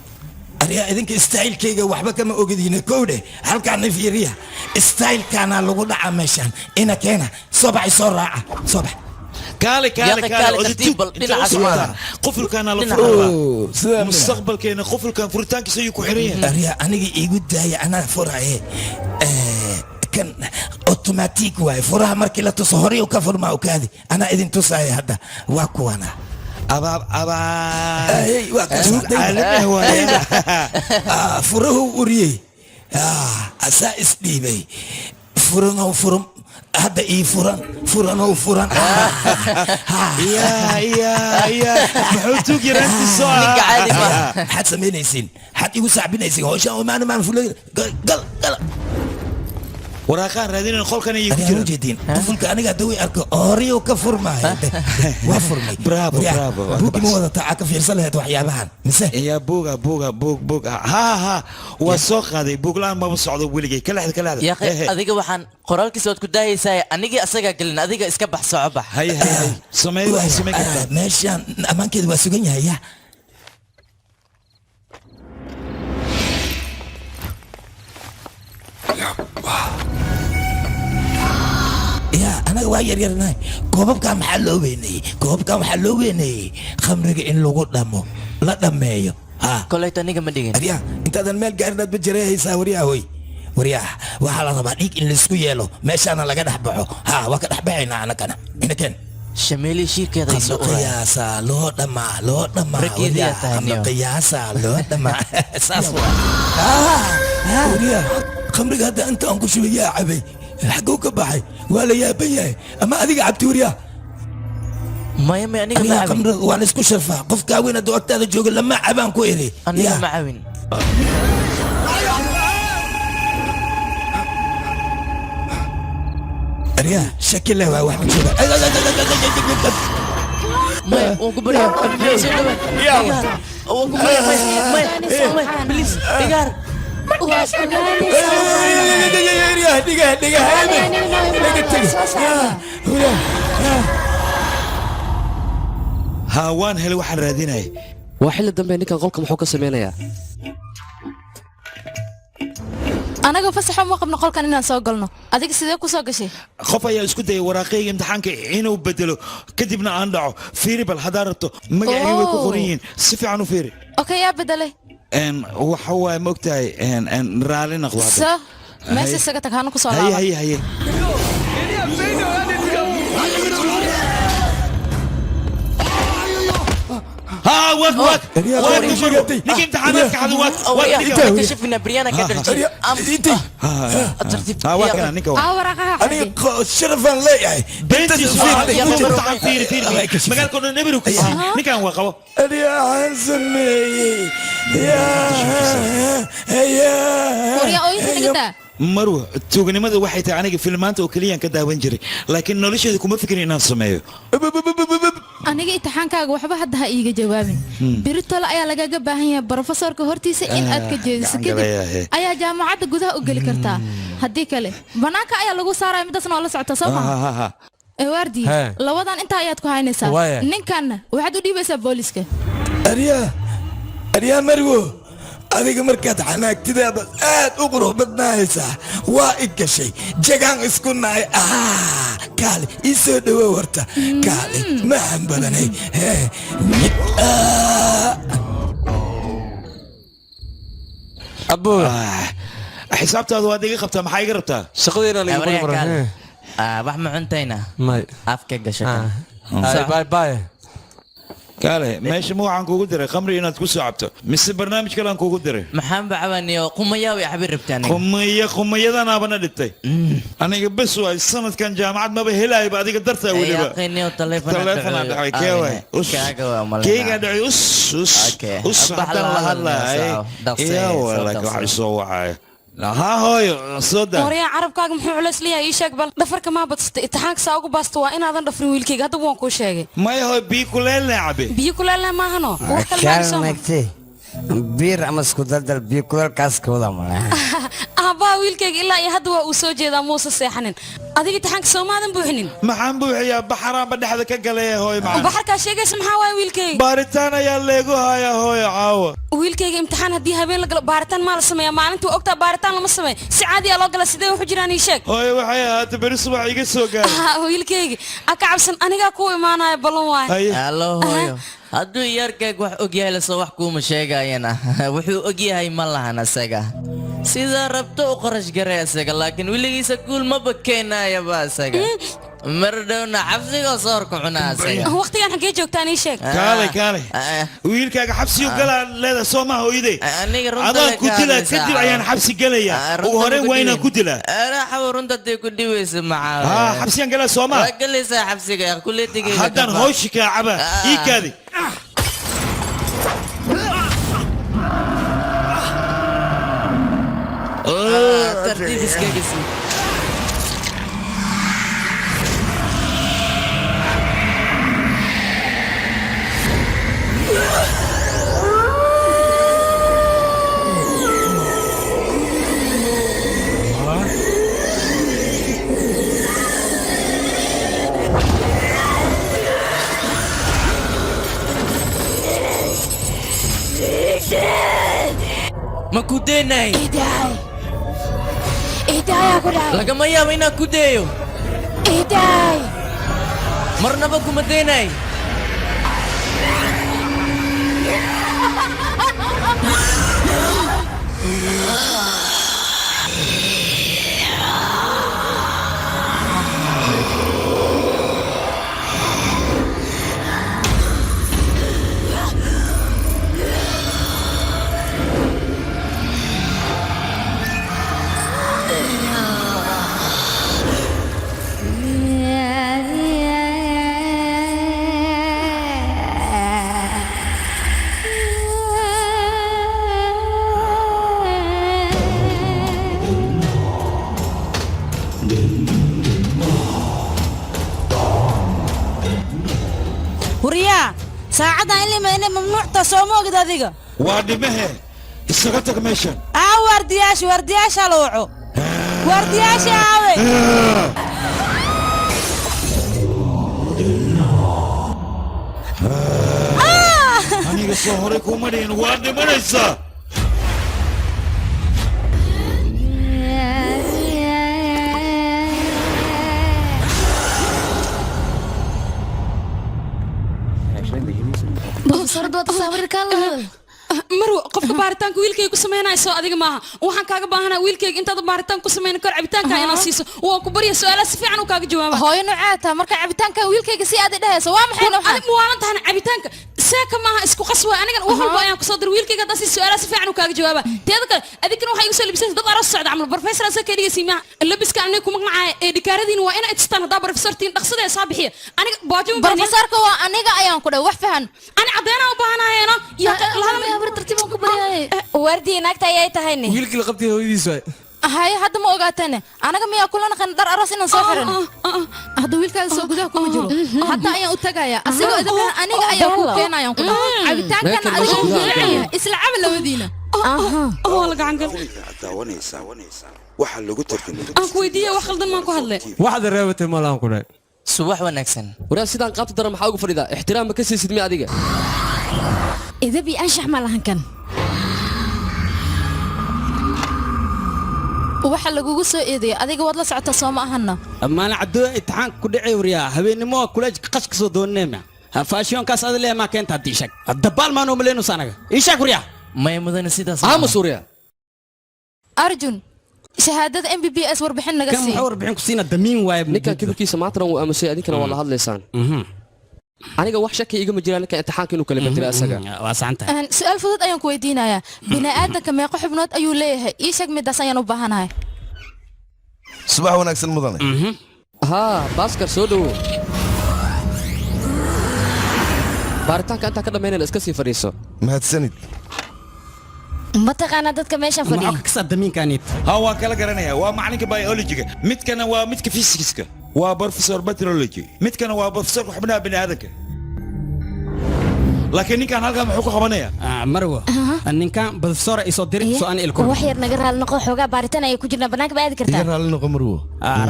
ariyaa idinka istaayilkayga waxba kama ogadiina kowdhe halkaana fiiriya istaayilkaana lagu dhaca meeshaan ina keena soo baxay soo raaca soo bax qufulkaana la furaa mustaqbalkeena qufulkan furitaankiisa ayuu ku xiran yahay ariyaa aniga iigu daaya anaa furaye kan automatic waaye furaha markii la tuso horay u ka furmaa ukaadi anaa idin tusaya hadda waa kuwana furahu uriyey asaa isdhiibay furanow furum hadda ii furanow furan muxuu tuug yaraantiisoo maxaad samaynaysiin maxaad igu sacbinaysiin howshaan maana maan fulay gal waraaqaan raadinayna qolkan ayay ku أنا jiraan وجدين طفلك أنا قاعد أدوي أركو أوريو كفرما وفرمي برافو برافو بوكي موضة تعاك في رسالة وحيابها مسه يا بوغا بوغا بوغ ها وسوق هذه بوغ لان ما بصعدوا ولقي كل هذا يا أخي adiga waxaan qoraalkiisa wad ku daahaysaa anigii asaga galin adiga iska bax soo bax هي سمي سمي ماشي أمان كده واسوقين يا يا أنا واير يرناي كوبب كام حلو بيني كوبب كام حلو بيني خمرك إن لو قدامه لا دميه ها kolayta aniga ma dhigin أريا أنت هذا المال قاعد بتجريه يساوريا هوي وريا وحلا طبعا إيك إن لسكو يلو ماشي أنا لقى نحبحه ها وقت أحبحنا أنا كنا هنا كان shameeli shiirkeeda ay soo قياسا لو دما ركيديا تهنيو. قياسا لو دما ساسوا وريا خمرك هذا أنت أنكو شو يا عبي حقوك بحي ولا يا بيا أما أذيك عبتي وريا maya ma aniga ma أنا caawin خمر وأنا اسكو شرفا قف كاوين دوقت هذا جوج لما عبان كويري aniga ma caawin ريا شكل له واحد شوف maya waan ku baryaa abdiyaa soo dhawaan waan ku baryaa maya please digaar ها وان هل واحد راديناي waa xilli dambe ninkan qolka muxuu ka sameynayaa anaga fasaxo ma qabno qolkan inaan soo galno adiga sidee ku soo gashay qof ayaa isku dayay waraaqayga imtixaanka inuu bedelo kadibna aan dhaco fiiri bal haddaa rabto magacayga way ku qoran yihiin si fiican u fiiri okay yaa bedelay waxa waaye ma ogtahay raali noqdo hadda so meesha isaga tag hanu ku soo haye laaba haye haye ها واك واك واك نيجي امتحانات كحد واك واك كشفنا بريانا كدرجي ها واك انا نيكا أنا شرفا لي بنتي سويت فيري فيري مقال كنا نبرو نيكا واقوا يا حسني يا marwa tuuganimada waxay tahay aniga filmaanta oo kaliya ka daawan jiray laakiin nolosheedu kuma fikirin inaan sameeyo aniga imtixaankaaga waxba hadda ha iiga jawaabin biritole ayaa lagaga baahan yahay brofesorka hortiisa in aad ka jeediso kadib ayaa jaamacadda gudaha u geli kartaa haddii kale banaanka ayaa lagu saaraya midaasna oo la socota soo maha waardi labadan intaa ayaad ku haynaysaa ninkanna waxaad u dhiibaysaa booliska aryaa marwo adiga markaad xanaagtidaada aad u qurux badnaaysaa waa i gashay jagaan isku nahay kaali ii soo dhawow horta kaali maxan badanay abo xisaabtaadu waad iga qabtaa maxaa iga rabtaa shaqadeena la igu qoran wax ma cuntayna may afka gashay bye bye kaale meesha ma waxaan kuugu diray khamri inaad ku soo cabto mise barnaamij kale aan kuugu diray maxaan bacabaniyo qumayaa way xabir rabtaan qumayadanaabana dhintay aniga bes waay sanadkan jaamacad maba helaayba adiga dartaa weliba taleefanaa dhacay kee waay keygaa dhacay us haddaan la hadlaay yaa walak waxa isoo wacaya ها هوي صدق وريا عربكاga muxuu culeys leeyahay ii sheeg bal dhafarka ma badsatay imtixaanka saa ugu baasto waa inaadan dhafrin wiilkayga hadda waan kuu sheegay may hoy biyo kuleel laabe biyo kuleel ma ahano wax kale ma soo biir ama isku daldal biyo kuleel kaas kooda ma aabaa wiilkayga ilaa iyo hadda waa uu soo jeedaa muusa seexanin adiga imtixaanka soomaadan buuxinin maxaan buuxiyaa baxaraanba dhexda ka galay hooy macaan baxarkaa sheegaysa maxaa waay wiilkayga baaritaan ayaa leegu hayaa hooy caawa wiilkayga imtixaan haddii habeen la galo baaritaan maa la sameeyaa maalintuu ogtaa baaritaan lama sameeyo si caadiyaa loo gala sidee wuxu jiraan ii sheeg hooy waxay ahaatay beri subax iga soo gaaray wiilkayga aka cabsan anigaa kuu imaanaya ballan waay allo hooyo hadduu yarkayg wax ogyahay lasoo wax kuuma sheegayana wuxuu ogyahay ma lahan asaga sidaa rabto u qarash garay asaga laakiin weligiisa guul maba keenaayaba asaga mardhowna xabsiga soo horku cunaa asaga waqtigan xaggee joogtaan ii sheeg kaale wiilkaaga xabsiyu galaa leeda soo maha hooyadey adaan ku dilaa kadib ayaan xabsi gelayaa ugu horeen waa inaan ku dilaa raxaw runta day ku dhiwaysa maxaa xabsiyaan galaa soo maha waa galaysaa xabsiga kuleetigayga haddaan hooshi kaa caba ii kaadi tartiib iskaga sii ma ku deenay idaaya ku dhahay lagama yaabo inaan ku deeyo idaay marnaba kuma deenay huryaa saacaddan in limayna mamnuucta soo ma ogid adiga waa dhimahe isaga tag meeshan waardiyaasha la waco waardiyaasha aawe aniga soo horay kuma dhihin waa dhimanaysaa marwo qofka baaritaanka wiilkayga ku samaynayso adiga maaha waxaan kaaga baahanaa wiilkayga intaad baaritaan ku samayn karo cabitaanka inaad siiso waan ku barya su-aalaha si fiican uu kaaga jawaaba hooyo nucaata marka cabitaanka wiilkayga si aad dhahayso waa maxay adiga muwaalan tahana cabitaanka seeka maaha isku qaswa anigan wax walba ayaan kusoo dir wiilkayga haddaa si su-aalaha si fiican uu kaaga jawaaba teeda kale adigana waxaa igu soo labisaysa dad aroos socda camal professor asa ka dhigaysi maaha labiska aniga ku maqnacaya ee dhikaaradiina waa inay tustaan haddaa professortiin dhaqsada ee saa bixiya aniga baajuma professorka waa aniga ayaan ku dhaw wax fahan ani caddeynaa u baahanayeeno wardii naagta ayay tahayne wiilkii la qabtay hooyadiis waay haye hadda ma ogaatane anaga miyaa kula naqan dhar aroos inaan soo xiran hadda wiilkaada soo gudaha kuma jiro hadda ayaan u tagaya asigoo idin aniga ayaa ku keenayaan ku dhaw cabitaankan adiga ku keenaya isla caba labadiina waa la gacan gal waxa lagu tartamay aan ku weydiiya wax khaldan maan ku hadle waxda reebatay ma lahan ku dhahay subax wanaagsan waraa sidaan qaabta daran maxaa ugu fadhidaa ixtiraam ma ka siisid mi adiga idabi anshax ma lahan kan waxa lagugu soo eedeeya adiga waad la socota soo ma ahana maana caddo imtixaan ku dhacay wariyaa habeenimo kuleej qash ka soo doonneema faashiyonkaas aad leeyahay ma keenta diishag dabaal maan u maleenu sanaga iishag wariyaa may mudana sidaas ama suuriya arjun shahaadada MBBS warbixin naga sii kan warbixin ku siina damiin waay ninka kibirkiisa maanta uu aamusay adinkana waa la hadlaysaan aniga wax shaki iga ma jiraan ninka imtixaanka inuu kala bedelo asaga waa saanta su'aal fudud ayaan ku weydiinayaa bini'aadamka meeqa xubnood ayuu leeyahay ii sheeg midaas ayaan u baahanahay subax wanaagsan mudane haa baaskar soo dhowo baaritaanka intaa ka dhammaynayna iska sii fadhiiso mahadsanid ma taqaanaa dadka meeshan fadhiya maxaa ka saa damiinkaanid ha waa kala garanaya waa macalinka biologiga midkana waa midka physics-ka waa professor meteorology midkana waa professorka xubnaha bini'aadanka laakiin ninkan halkan muxuu ku qabanaya marwo ninkan professor isoo diray soo aan ilko wax yar naga raali noqo xoogaa baaritaan ay ku jirnaa banaanka baadi kartaa iga raali noqo marwo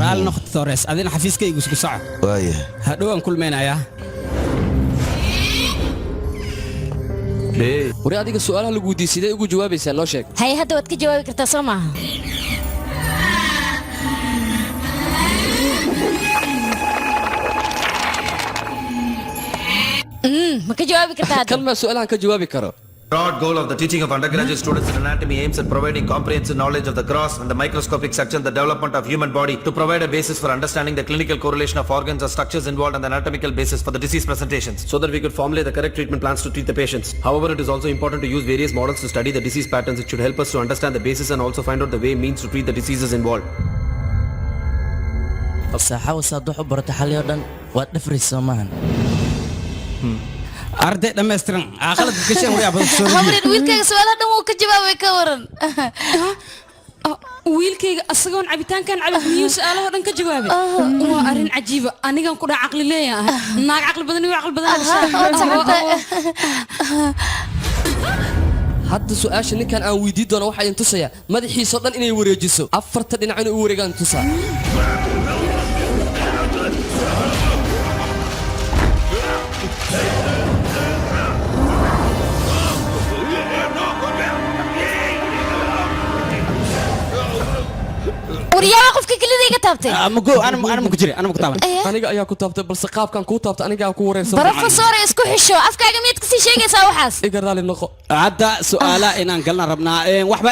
raali noqo Torres adina xafiiskaygu isku soco waaya hadhow aan kulmeenayaa wari adiga su'aalaha lagu weydiiyey sidee ugu jawaabaysaa noo sheeg hay hadda waad ka jawaabi kartaa soo maaha ma ka jawaabi kartaa kan ma su'aalahan ka jawaabi karo Broad goal of the teaching of undergraduate students in anatomy aims at providing comprehensive knowledge of the gross and the microscopic section, the development of human body, to provide a basis for understanding the clinical correlation of organs or structures involved and the anatomical basis for the disease presentations, so that we could formulate the correct treatment plans to treat the patients. However, it is also important to use various models to study the disease patterns. It should help us to understand the basis and also find out the way means to treat the diseases involved. saaxa wasaad wax u barata xalliyo dhan waad dhafrayso maahan arday dhammaystiran aqalad gashan way abad soo habrin wiilkayga su'aalaha dhan wuu ka jawaabay ka waran wiilkayga asagoon cabitaankan cabib miyuu su'aalaha dhan ka jawaabay waa arrin cajiiba anigan ku dhac caqli leeyahay naag caqli badan iyo caqli badan hadda su'aasha ninkan aan weydiin doono waxaa idin tusayaa madaxiisoo dhan inay wareejiso afarta dhinac inay u wareegaan tusaa iga taabtay أنا ما كجري أنا مكتابن aniga ayaa ku taabtay balse qaabkan ku taabtay aniga aan ku wareersan professor isku xisho afkaaga mid kasi sheegaysaa waxaas iga raali noqo هذا سؤال إن قلنا ربنا وحبا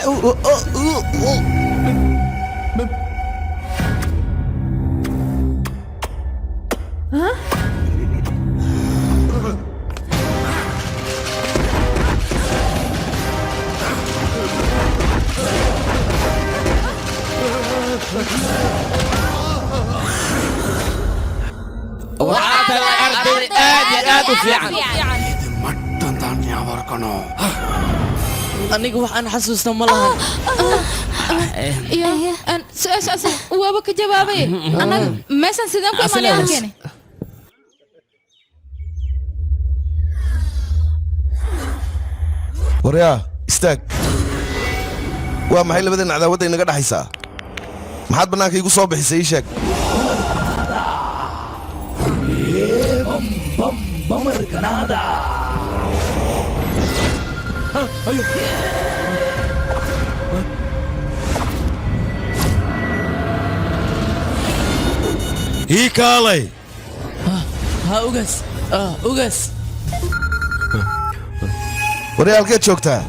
وعد الأرض آد في عن aniga waxaan xasuusta ma lahan su-aashaas waaba ka jawaabay anaga meeshan sideen ku imaanaya halkeeni waryaa istaag waa maxay labadan cadaawadda inaga dhaxaysaa maxaad bannaanka igu soo bixisay ii sheeg ii kaalay ha ugaas waryaa halkeed joogtaa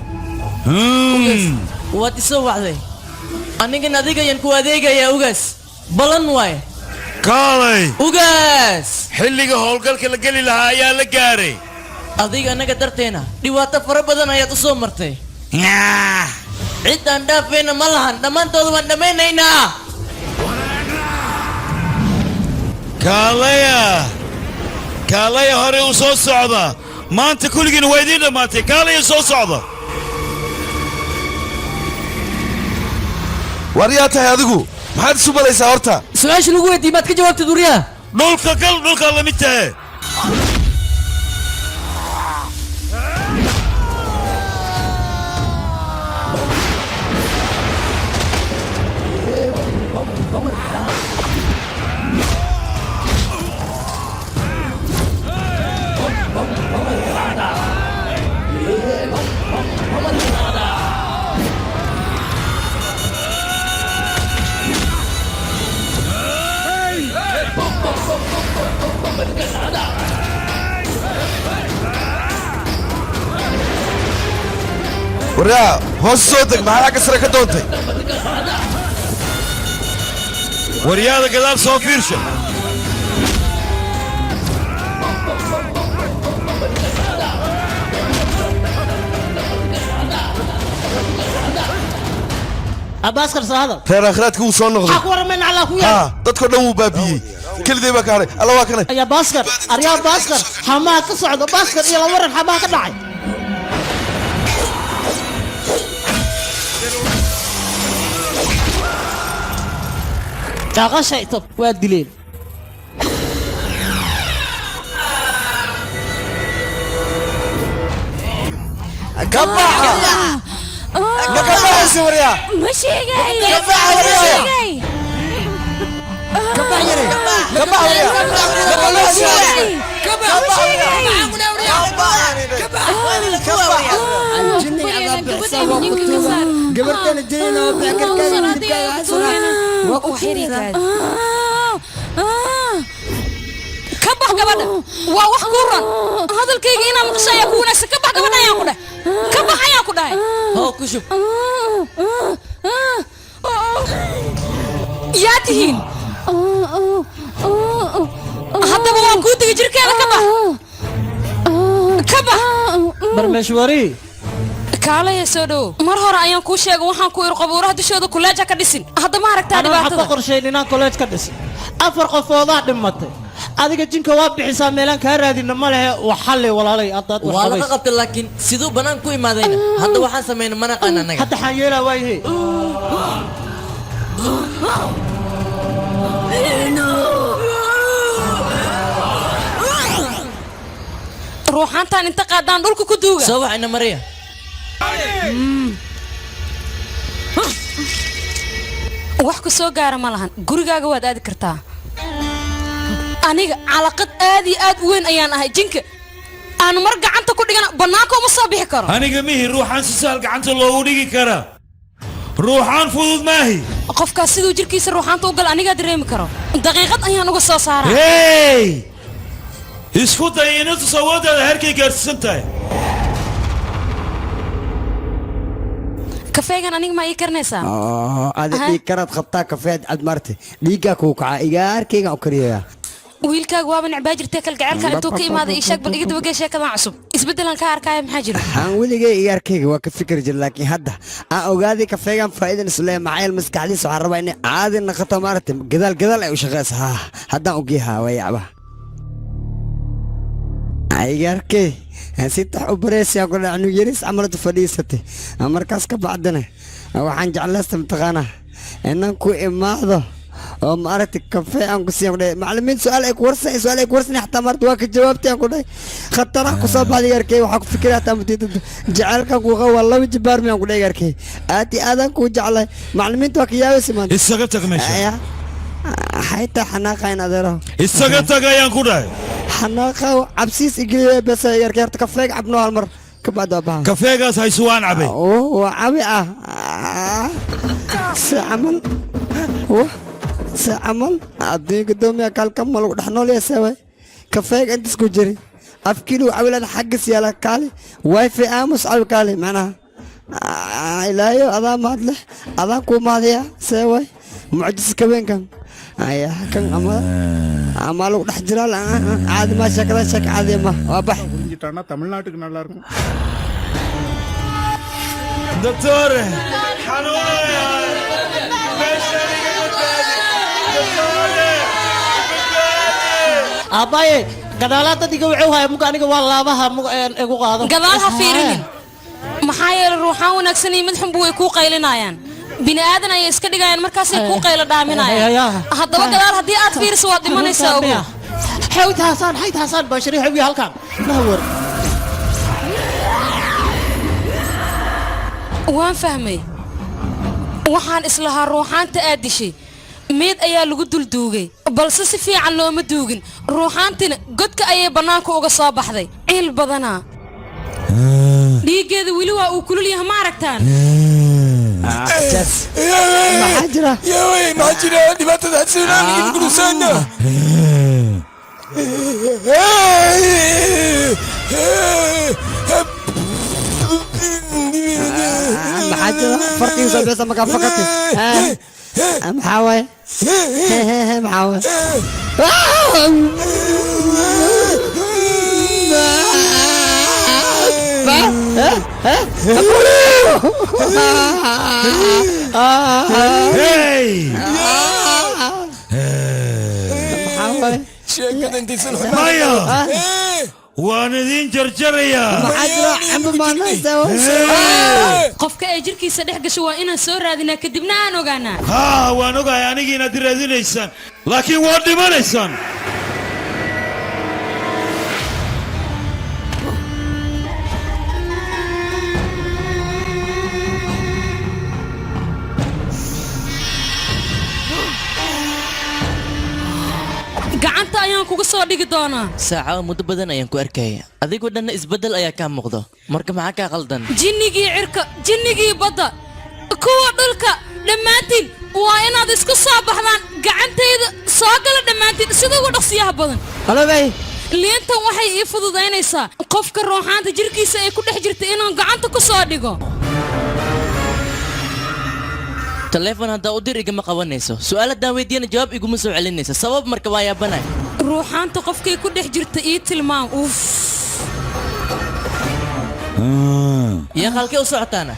waad isoo wacday anigan adigayan ku adeegayaa ugaas balan waay kaalay ugaas xilliga howlgalka la geli lahaa ayaa la gaaray adiga annaga darteena dhibaato fara badan ayaad u soo martay cid aan dhaafayna ma lahan dhammaantooda waan dhammaynaynaa kaalaya hore u soo socda maanta kulligiina waa idiin dhammaatay kaalaya soo socda waryaa tahay adigu maxaad isu balaysaa horta su-aasha lagu weydiiyey maad ka jawaabtay duryaa dhulka gal dhulkaa la mid tahe waryaa hoos soo deg maxaad xagga sare ka doontay waryaada gadaal soo fiirsha أباسكر هذا reer aakhiraadka wuu soo noqday أكبر من على أخويا dadkoo dhan wuu baabi'iyey keligay baa ka hadhay alla waa kanay يا باسكر أريا باسكر حماك صعد باسكر إلى ورا حماك داعي يا غشي طب واد دليل كبح كبح سوريا ماشي جاي كبح وريا كبح يري كبح وريا كبح قبرتين الجنين وبعكر كبح قبل ووح كورن هذا الكيك هنا مقشايا كونا كبح قبل يا كودا كبح يا كودا هو كشوف يا تهين هذا هو كود يجري كذا كبح كبح برمشوري kaalaya soo dhow mar hore ayaan kuu sheegay waxaan ku ir qabuuraha dushooda kuleeja ka dhisin hadda ma aragtaa dhibaatada waxaan qorsheyn inaan college ka dhisin afar qofoodaa dhimatay adiga jinka waa bixisaa meelaan kaa raadina ma lehe waxalle walaalay adaad waa laga qabtay laakiin siduu banaan ku imaadayna hadda waxaan sameynay mana qaan anaga hadda xaan yeelaa waayahe ruuxaantaan inta qaadaan dhulka ku duuga soo waxayna mariya wax ku soo gaara ma lahan gurigaaga waad aadi kartaa aniga calaqad aad iyo aad u weyn ayaan ahay jinka aan mar gacanta ku dhigana bannaanka uma soo bixi karo aniga mihi ruuxaan si sahal gacanta loogu dhigi karaa ruuxaan fudud maahi qofkaas siduu jirkiisa ruuxaanta u gal anigaa dareemi karo daqiiqad ayaan uga soo saaraa hey isku day inaad sawadaada herkay gaarsiisan tahay kafeegan aniga ma ii karnaysaa adi dhiig karaad qabtaa kafeed cad marte dhiiggaa kuu kacaa igaarkayga u kariyayaa wiilkaaga waaba necbaa jirtee kalgaceelkan intuu ka imaaday ii sheeg bal iga dabagee sheekadan cusub isbeddelan ka arkaya maxaa jiro aan weligay igaarkayga waa ka fikir jir laakiin hadda aan ogaaday kafeegan faa'iidan isleeya maxaa maskaxdiisa waxaan rabaa inay caadi naqato maaragtay gadaal ay u shaqeysa haa haddaan ogyahaa waa yacba igaarkay si tax u baraysaa ku dhacnu yaris camaladu fadhiisatay markaas ka bacdana waxaan jeclaysta mataqaanaa inaan ku imaado oo maaragtay kafee aan ku siiyan ku dhahay macallimiin su'aal ay ku warsan xataa maarta waa ka jawaabtay aan ku dhahay khatara ku soo baxday yarkay waxaa ku fikiraa taa mutiida jacaylkan ku qaba laba jibaar miyaan ku dhahay yarkay aad iyo aadaan ku jeclay macallimiinta waa ka yaabaysa maanta isaga tag meesha حيتا حناقة إن أدره استقطك يا كوراي حناقة عبسيس إجري بس يركب كفيك عبنو هالمر كبعد أبها كفيك هاي سوان عبي أوه عبي سعمل سعمل أدي قدوم يا كال كمل ونحن ليه سوي كفيك أنت سكوجري أفكيلو عبلا حق سيالا كالي واي في أمس على كالي معناها إلهي أذا ما أدله أذا كو ما ذي سوي معجز كبين كان أيه كان أمالو نحجرال عادي ما شكله شك عادي ما وابح புரிஞ்சிட்டானா தமிழ்நாட்டுக்கு நல்லா இருக்கும் دكتور أباي gadaalaad adiga wuxuu hayaa muka aniga waa laabaha igu qaado gadaal ha fiirinin maxaa yeelay ruuxaan wanaagsan iyo mid xunbu way kuu qaylinayaan bini aadan ayay iska dhigayaan markaasay kuu qaylo dhaaminayaan haddaba gadaal haddii aad fiiriso waad dhimanaysaa ogow حيوت حسان بشري حبي هالكام نهور waan fahmay waxaan islahaa ruuxaanta aad dishay meed ayaa lagu dulduugay balse si fiican looma duugin ruuxaantina godka ayay bannaanka uga soo baxday ciil badanaa dhiiggeeda weli waa uu kulul yahay ma aragtaan maxaa jira dhibaatada hadsinaan gurusaana محاجرة فرقي وسبيسة مكان فقطي محاوي محاوي waan idin jarjarayaa qofka ay jirkiisa dhex gasho waa inaan soo raadinaa kadibna aan ogaanaa haa waan ogahay anigii inaad raadinaysaan laakiin waad dhimanaysaan gacanta ayaan kuga soo dhigi doonaa saaca muddo badan ayaan ku arkaya adigoo dhanna isbeddel ayaa kaa muuqdo marka maxaa kaa qaldan jinnigii cirka jinnigii badda kuwa dhulka dhammaantiin waa inaad isku soo baxdaan gacantayda soo gala dhammaantiin sida ugu dhaqsiyaha badan liintan waxay ii fududaynaysaa qofka ruuxaanta jirkiisa ay ku dhex jirta inaan gacanta ku soo dhigo taleefon haddaa u dir igama qabanayso su'aaladdaan weydiiyana jawaab iguma soo celinaysa sabab marka waa yaabanay ruuxaanta qofkay ku dhex jirta ii tilmaam uuf yaa halkee u socotaana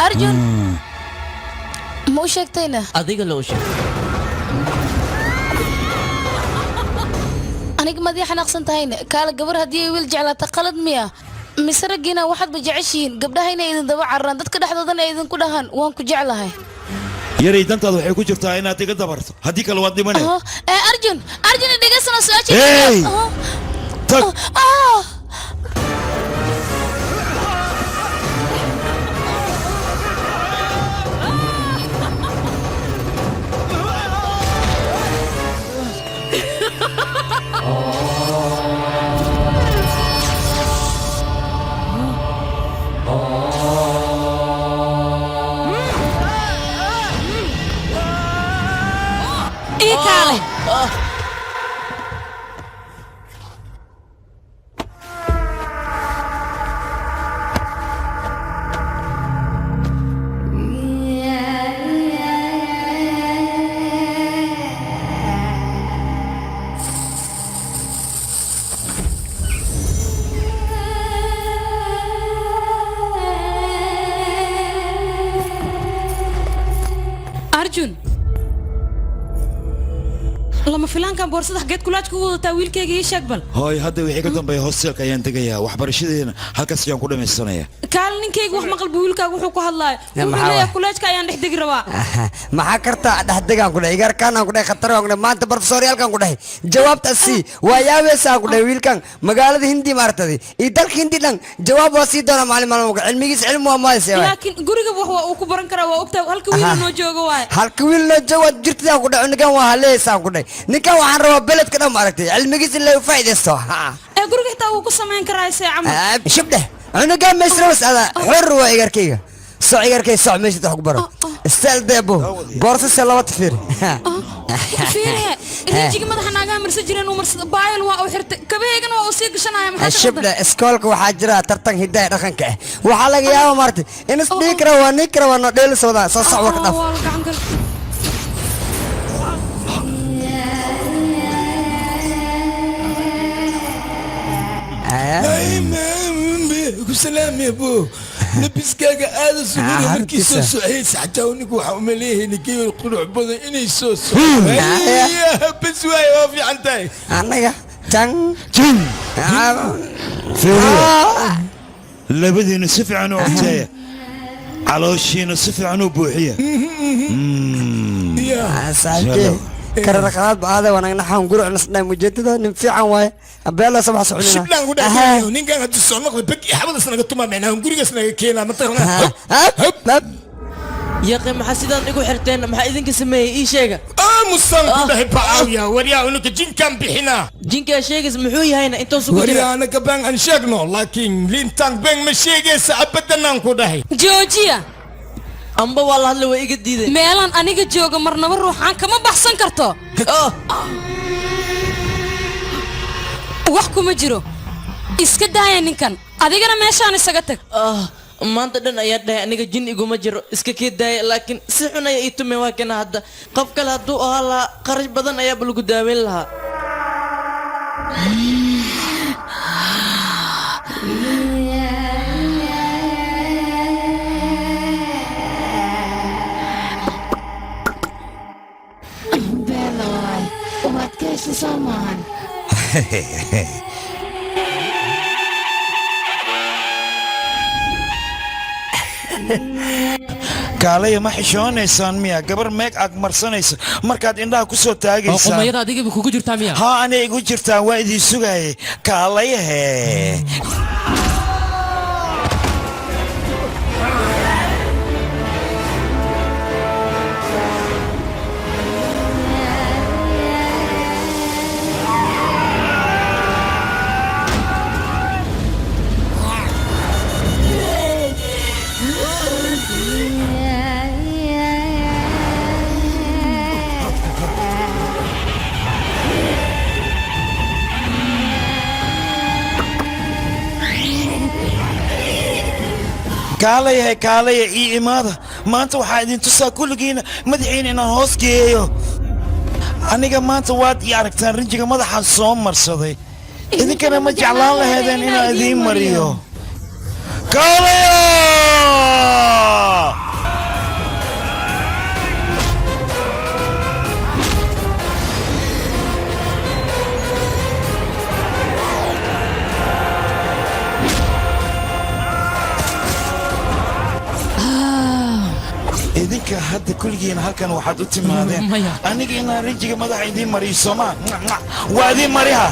arjun ma u sheegtayna adiga loo sheeg aniga madii xanaaqsan tahayna kaala gabar haddii ay wiil jeclaata qalad miya mise raggiina waxaadba jeceshihiin gabdhaha inay idin daba cararaan dadka dhexdoodana ay idinku dhahaan waan ku jeclahay yaray dantaada waxay ku jirtaa inaad iga dabarto haddii kale waad dhimanay arjun dhegaysana Hey! Tag! ayaamahankan boorsada xageed kulaaj ku wadataa wiilkayga ii sheeg bal hooy hadda wixii ka dambeeya hostelka ayaan degayaa waxbarashadeena halkaas ayaan ku dhammaysanaya kaal ninkayga wax maqalba wiilkaaga wuxuu ku hadlaayo wuxuu leeyahay kulaajka ayaan dhex degi rabaa maxaa kartaa dhexdegaan ku dhahay igaarkaanaan ku dhahay khataraan ku dhahay maanta barofesoryaalkan ku dhahay jawaabtaas sii waa yaabeesaan ku dhahay wiilkan magaalada hindi maartadi iyo dalka hindi dhan jawaab waa sii doona maalin maalmoga cilmigiis cilmi waa maayse laakiin guriga wax waa uu ku baran karaa waa ogtaa halka wiil noo joogo waay halka wiil noo joogo waad jirtidaan ku dhahay ninkan waa haleesaan ku dhahay ninkan waxaan rabaa beledka dhan maaragtay cilmigiis in lagu faa'iidaysto guriga xitaa wuu ku samayn karaa see camal shibdeh cunugan meesrawas ada xor waa igarkayga soo igarkay soo meeshada wax ku baro istaal deebo boorsa se laba tifir fiire rinjiga madaxa naagaa marsan jireen uu marsada baayal waa uu xirtay kabeegana waa uu sii gashanaya maxaa shibdhe iskoolka waxaa jira tartan hidaha dhaqanka ah waxaa laga yaabaa maartay in isdhigi kara waa nin kara waa noo dheelis wadaa soo soc warka dhaf سلام يا بو لبس كاكا هذا سبوري مركي سوسو عيس حتى ونكو حمليه نكي القلوع بضي اني سوسو بس واي وافي عنتاي انا تن labadiina si fiican u ogtaya calooshiina si fiican u buuxiya كررقات بعض وانا نحن نقول على صدام مجددا نفيعا واي ابيلا صباح سعودنا شبنا نقول لك نين كان تصنق بك حبل سنه تما معنا نقول سنه كينا مثلا يا اخي ما حسيدان igu xirteen maxaa idinka sameeyay ii sheega musan ku dhahay baawiya wariya unuka jinkan bixina jinka sheegas muxuu yahayna inta soo jira wariya ana gaban an sheegno laakiin lintan bang ma sheegaysa abadan ku dhahay joojiya amba waa la hadlay way iga diiday meelan aniga jooga marnaba ruuxan kama baxsan karto wax kuma jiro iska daaya ninkan adigana meeshaan isaga tag maanta dhan ayaa dhahay aniga jin iguma jiro iska kee daaya laakiin si xun ayaa ii tumay waa kana hadda qof kale hadduu ahaa lahaa qarash badan ayaa bal lagu daaweyn lahaa kaalaya ma xishoonaysaan miya gabar meeg ag marsanaysa markaad indhaha ku soo taagaysaan qomayada adiga kugu jirtaa miya haa anay igu jirtaa waa idin sugayay kaalayahe kaalaya kaalaya ii imaada maanta waxaa idin tusaa kulligiina madaxiina inaan hoos geeyo aniga maanta waad ii aragtaan rinjiga madaxaan soo marsaday idinkana ma jeclaan laheedeen inaan idiin mariyo kaalaya idinka hadda kulligiina halkan waxaad u timaadeen aniga inaan rinjiga madaxa idiin mariyo soomaa waa idiin mariha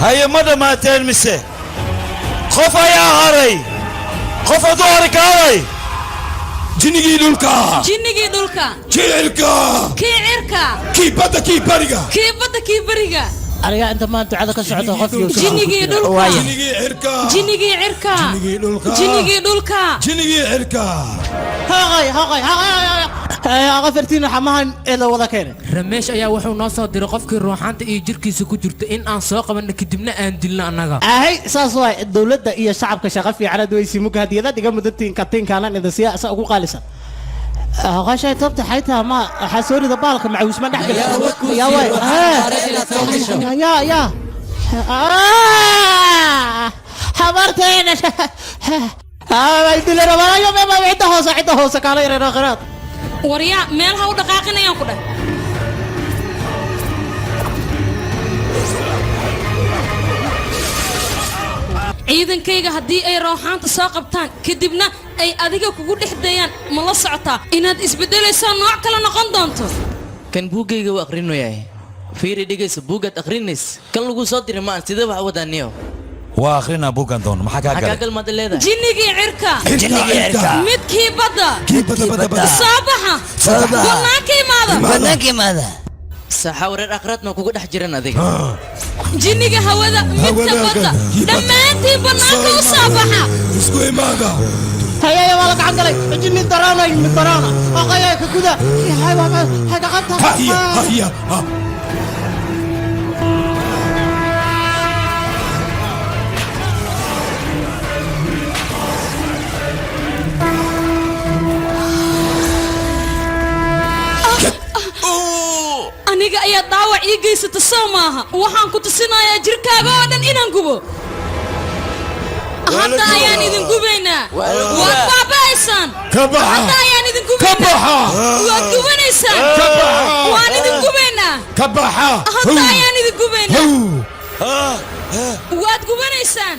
هيا مدى ما تلمسه خوف يا هاري خوف دورك هاري جنيجي دولكا جنيجي دولكا كي عركا كي عركا كي بدا كي بريغا كي بدا كي بريغا aniga inta maanta ducada ka socoto qofkii jinnigii dhulka jinnigii cirka jinnigii cirka jinnigii dhulka jinnigii dhulka jinnigii cirka haqay qafartiin xamahan ee la wada keenay rameesh ayaa wuxuu noo soo diray qofkii ruuxaanta iyo jirkiisa ku jirta in aan soo qabanno kadibna aan dilno annaga ahay saas waay dowladda iyo shacabka shaqo fiican way si mug hadiyada dhiga mudatiin katinkaana ida siyaasa ugu qaalisan qashay tabta xayta ma xasoorida baalka macuus ma dhaxgal ya way ya habarteena ay dilay rabayo ma cidda hoose kala yareero qaraad waryaa meel ha u dhaqaaqinayaan ku dhah ciidankayga haddii ay rooxaanta soo qabtaan kadibna ay adiga kugu dhex dayaan ma la socotaa inaad isbeddelaysaa nooc kale noqon doonto kan buuggayga u aqrinayahay fiiri dhegaysa buuggaad aqrinays kan lagu soo diray maan sidee wax wadaaniyo waa akhrina buugan doon maxaa kaa galay galmaad leedahay jinnigii cirka midkii badda soo baxa bannaanka imaada saxa wareer aqraad ma kugu dhex jiran adiga jinniga hawada midka badda dhammaantiin bannaanka u soo baxa isku imaada هيا ولا قاعد قال جني درانا من درانا اخايا كذا هاي هاي قاعد هيا aniga ayaa daawac ii geysata soo maaha waxaan ku tusinayaa jirkaaga oo dhan inaan gubo hadda ayaan idin gubaynaa waad baabaysaan hadda ayaan idin gubaynaa waad gubanaysaan waan idin gubaynaa hadda ayaan idin gubaynaa waad gubanaysaan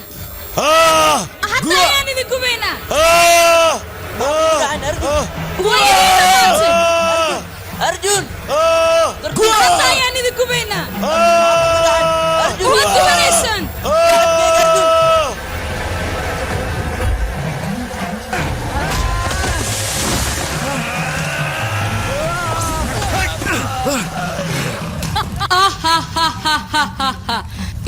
hadda ayaan idin gubaynaa أرجون hadda ayaan idin gubaynaa waad gubanaysaan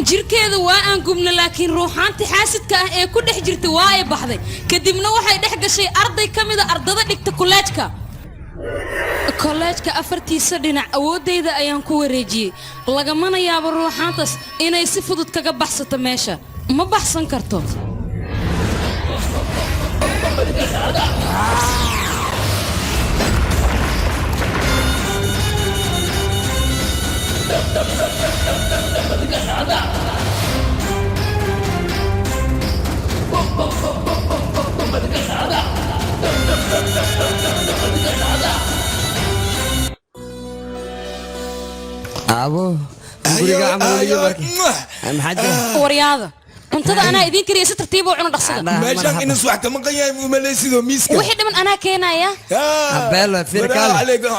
jirkeeda waa aan gubno laakiin ruuxaanti xaasidka ah ee ku dhex jirta waa ay baxday kadibna waxay dhex gashay arday ka mida ardada dhigta kolleejka afartiisa dhinac awooddayda ayaan ku wareejiyey lagamana yaabo ruuxaantaas inay si fudud kaga baxsato meesha ma baxsan karto abo guriga amaliyo maxaa waryaada cuntada anaa idin kariya si tartiib oo cuno dhaqsada meeshan inuu wax kama qanyahay mu maleysido miiska wixii dhiman anaa keenaya abelo firkal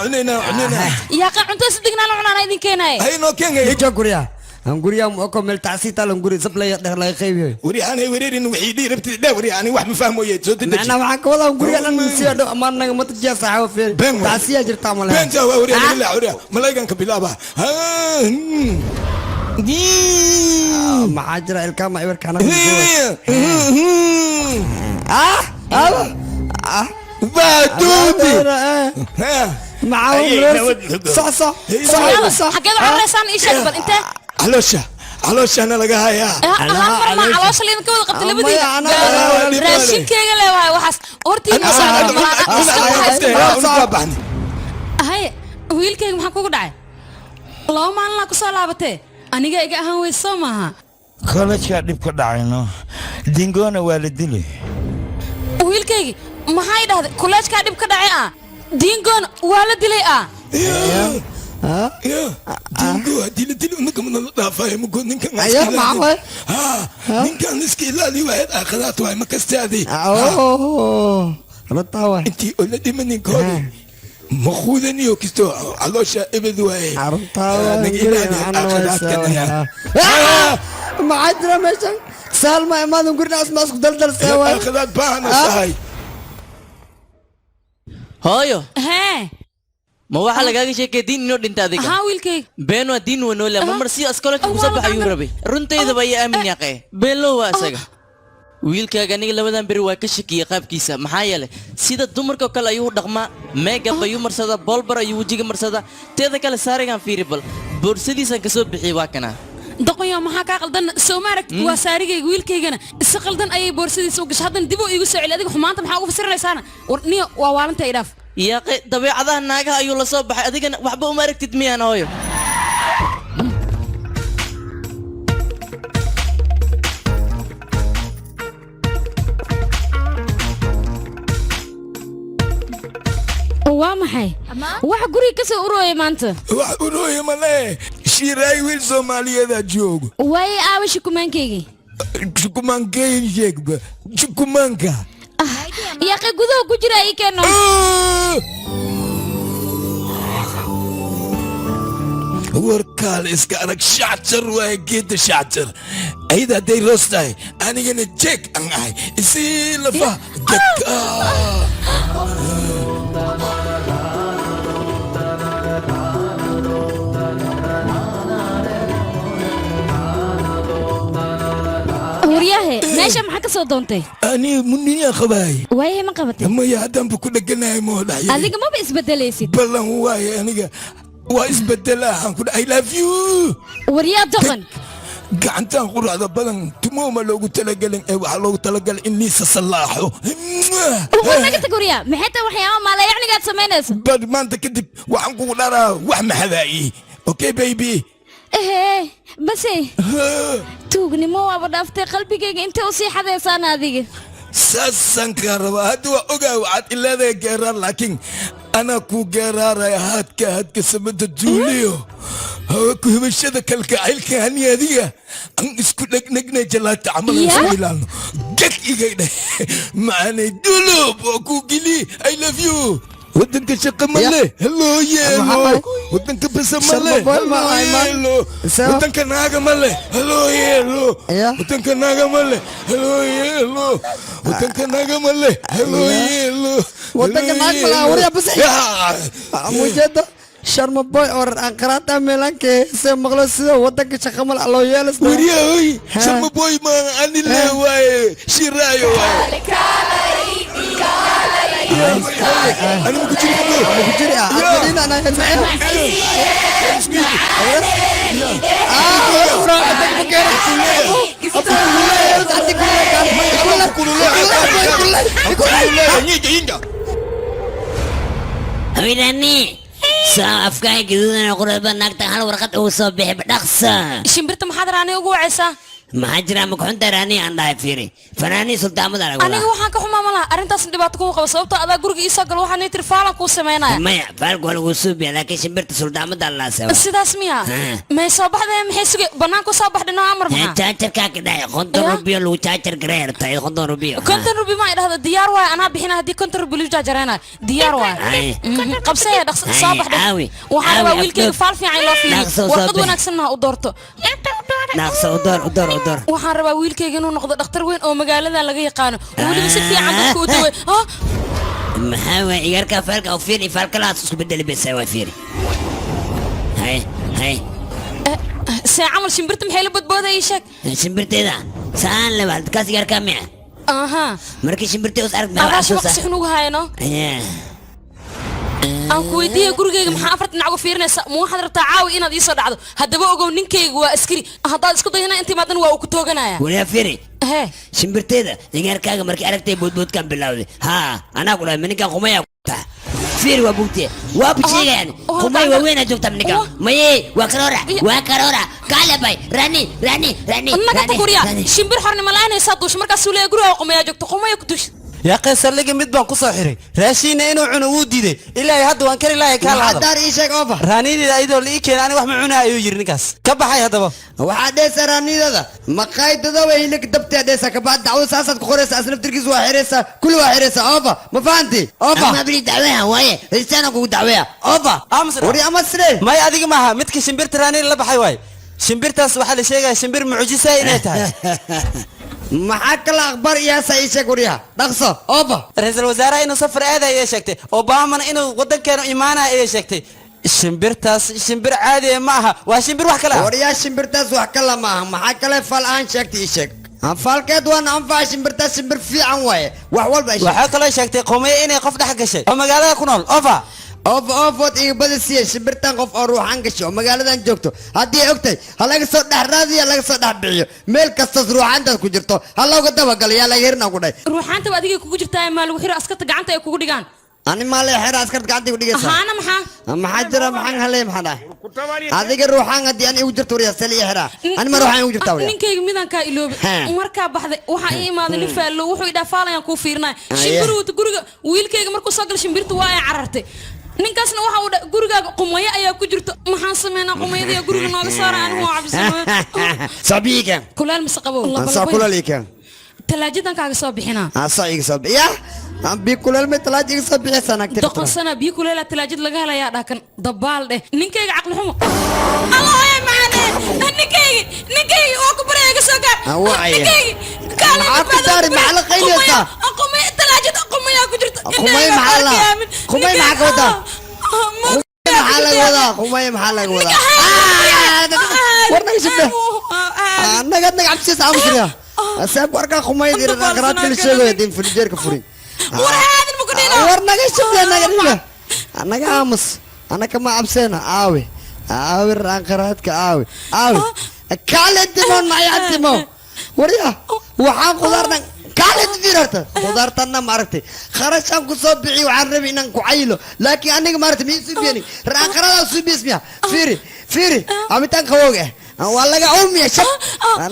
cunina yaa ka cuntada si dignaan cunaan anaa idin keenaya hayno keenay ijo guriya aan guriya mu ko meel taasita lan guri sablay dhaqlay qaybiyo wari aan wereerin wixii dhiirabti dhaa wari aan wax ma fahmoyay soo dad ana waxa ka wada guriga lan si ado amaanaga matajiya saxaw fir taasiya jirta malaha benta waa wari la wari malaygan ka bilaaba maxaa jira ilkaama ibarkana baduudi xageed caraysaan ii sheeg bal intee calooshana laga hayaa caloosha liin ka wada qabta labadiina raashinkeyga leewahay waxaas hortiina hay wiilkeyga maxaa kugu dhacay laba maalinaa ku soo laabatee aniga iga ahaan weys soo maaha kollejkaa dhib ka dhacayno dingoona waa la dilay wiilkaygi maxay dhahday kolleejkaa dhib ka dhacay ah dingoona waa la dilay ah dingo haddii la dili unaka mana la dhaafaayo mugo ninkan iska ilaali waayad aakhadaat waay ma kastaadii intii oo la dhimaninkoodi مخوذني وكستو علوشة ابد واي ما عدنا مشان سالما ما نقول ناس ماسك دلدل سوا اخذت باهنا ساي هايو ها ma waxa lagaaga sheekay diin inoo dhinta adiga ها ويلكي been waa diin waa noole ma marsi askolood ku soo baxay rabay runtayda bay aamin yaqay been loo waa asaga wiilkaaga aniga labadan beri waa ka shakiyay qaabkiisa maxaa yeelay sida dumarka kale ayuu dhaqmaa makeup ayuu marsada bolbar ayuu wajiga marsada teeda kale saarigan fiiribal boorsadiisan ka soo bixiyay waa kana دقيا ما حكى قلدن سومارك وساريجي ويلكيجنا السقلدن أي بورسدي سوق هذا ندبو يقص على ذيك حمانت محاو في سر لسانة ورني ووالنت إداف يا أخي طبيعة هذا الناقة أيوة لصبح أديك وحبة أمارك تدمي أنا هايو وامحي واحد قري كسر أروي مانته wax unooya male shiiraay wiil soomaaliyeeda joogo واي آوي شكمان كيجي shukumaankeyn sheegba shukumaanka يا أخي جذو كجرا أي كانوا warkaal iska arag shactar waay geeda shactar ayada hadday roos tahay anigana jeeg aan ahay isii lafa jegka ورياه ماشي معك صدمتي أنا مني أخباي وين ما قبتي أما يا هدام بكل جناي مولا هذيك ما بيسبدليسي بلا هو أنا وإسبدلها هنقول I love you ورياه دغن gacantaan quraacda badan tumooma loogu talagelin ee waxaa loogu talagalay in liisa sallaaxo naga taguriya maxay tahay waxyaabo maala yacnigaad samaynaysa bad maanta kadib waxaan kugu dharaa wax maxadaayi okay baby بس توقني مو أبغى أفتح قلبي كي أنت وصي حدا يصنع ذيك ساسن كهرباء هدوء أوجا وعد إلا ذا جرار لكن أنا كو جرار هاد كهاد كسبت الجوليو هو كو مشهد كالكعيل كهني هذية أن إسكت لك نجني جلات عمل سويلان جك إيجا معنا دولوب وكو جلي I love you ودنك شق ملي هلو يلو ودنك بس ملي هلو يلو ودنك ناقة ملي هلو يلو ودنك ناقة ملي هلو يلو ودنك ناقة ملي هلو يلو ودنك ناقة ملي وريا بس مجد شرم بوي اور انقرات ميلان كي سي مغلس ودنك شق مل الله يلس وريا هوي شرم بوي ما اني لا واي شرايو واي أنا مكتير مكتير أنا هنا هويني سافكاي جدودنا قربا نقطع هل ورقة وصبح بدخسة شمبرت محاضرة أنا أقوى عيسى maxaa jira ma kuxunta raani aan dhahay fiiri fanaani sultaamada lagu aniga waxaan ka xumaa malaha arrintaas dhibaato ku qabo sababtoo adaa guriga ii soo gal waxaan ii tiri faalan kuu sameynaya maya faalku waa lagu suubiya laakiin shimbirta sultaamada la sewa sidaas miya may soo baxdeen maxay suge banaanku soo baxdeen amar maxaa jaajarkaa ka dhahay konton rubiyo lagu jaajar gareertay konton rubiyo konton rubi ma idhahda diyaar waay anaa bixina haddii konton rubi lagu jaajareena diyaar waay qabsaya dhaqso soo baxdeen waxaan rabaa wiilkayga faal fiican loo fiiriyo warqad wanaagsanna ha u doorto dhaqso u door waxaan rabaa wiilkayga inuu noqdo dhakhtar weyn oo magaalada laga yaqaano weliba si fiican dadka u dawey maxaa waay igarka faalka u fiiri faalkalaas isku bedeli besa waa fiiri hay see camal shimbirta maxay la badbooday ii sheeg shimbirteeda saan lebaad kaas igarka miya markii shimbirtee us arag maxaa xasuusa si xunugu hayno aan ku weydiiyay gurigayga maxaa afar dhinac uga fiirinaysa ma waxaad rabtaa caawi inaad ii soo dhacdo haddaba ogow ninkayga waa askari haddaad isku dayana intii maadan waa uu ku tooganaya waliyaa fiiri shimbirteeda digaarkaaga markii aragtay boodboodkaan bilowday haa anaa ku dhahay maninkaan qumaya kutaa fiiri waa bugtee waa busheegayaan qumay waaweynaa joogtaa maninkaan maye waa karoora kaalebay rani naga taguriya shimbir xornimo la-aanaysaa duusha markaasuu leeya guriga qumaya joogto qumaya ku duusha يا قيصر لقي مدبان كسر حري راشينا إنه عنو ودي إلا هاد وانكر إلا يكال هذا دار إيشك أوفا رانيدي ذا إيدو اللي كان أنا وحنا عنا يجري نكاس كبحي هذا بقى وحدث رانيدي ذا ما قايد ذا وينك دبت هذا كبعد دعوة ساسة كورس أصلا تركيز وحرسة كل وحرسة أوفا ما فهمتي أوفا ما بلي دعوة واي لسانك ودعوة أوفا أمسر وري أمسر ما يأذيك معها متك شمبرت راني اللي بحي واي شمبرت أصبح لشيء شمبر معجزة إنها maxaa kala akhbaar iyaasa ii sheeg waryaa dhaqso ooba ra-iisul wasaaraha inuu safar aadaya ayay sheegtay obamana inuu waddankeenu imaanaya ayay sheegtay shimbirtaas shimbir caadi ma aha waa shimbir wax kale ah waryaa shimbirtaas wax kale ma aha maxaa kale fal aan sheegtay ii sheeg falkeed waan anfaca shimbirtaas shimbir fiican waaye wax walba waxaa kaloo sheegtay qowmiye inay qof dhex gashay oo magaalada ku nool ofa ofood iga badisiiya shimbirtan qof oo ruuxan gashay oo magaaladan joogto haddii ay ogtahay ha laga soo dhex raadiyo laga soo dhex bixiyo meel kastaas ruuxaantaas ku jirto ha looga dabagalo yaa laga hirna ku dhahay ruuxaantaba adigay kugu jirtaa maa lagu xiro askarta gacanta ay kugu dhigaan ani maa la xira askarta gacanta ku dhigaysa haana maxaa jira maxaan halay maxaa dhahay adiga ruuxaan haddii aan igu jirto wariya sali xira ani ma ruuxaan igu jirtaa wariya ninkayga midaan kaa iloobi markaa baxday waxaa ii imaaday nin faallo wuxuu idhaa faalayaan kuu fiirnaa shimbiruuta guriga wiilkayga markuu soo gala shimbirtu waa ay carartay ninkaasna waxa uu gurigaaga qumayo ayaa ku jirto maxaan sameynaa qumayada guriga nooga saara anigu waa cabsanaa sabiiga kulaal mise qabow kulaalika talaajadan kaaga soo bixinaa asa iga soo bixiya bi kuleel ma talaaj iga soo bixisa nagtay doqon sana bi kuleela talaajad laga helayaa dhakan dabaal dheh ninkayga caqli xumo allah ay maane ninkayga oo ku bareega soo gaar ninkayga kaale ku daari macala qaynaysa qumay talaajad qumaya ku jirta qumay macala qumay maxa ka wada maxaa laga wadaa qumay maxaa laga wadaa warnaga shibda naga cabsiis aan furiya asaab warka qumay dir qaraad kala sheegay din frijeerka furi warnaga shibda naga aamus anaka ma cabseena aawe raan qaraadka aawe kaale dimo naya dimo wariya waxaan qudaarna kaale dirarta qudaartana ma aragtay kharashan ku soo bixi waxaan rabay inaan ku cayilo laakiin aniga ma aragtay miisu biyani raan qaraada soo bismiya fiiri amitaan qawooga waa laga uumiya shab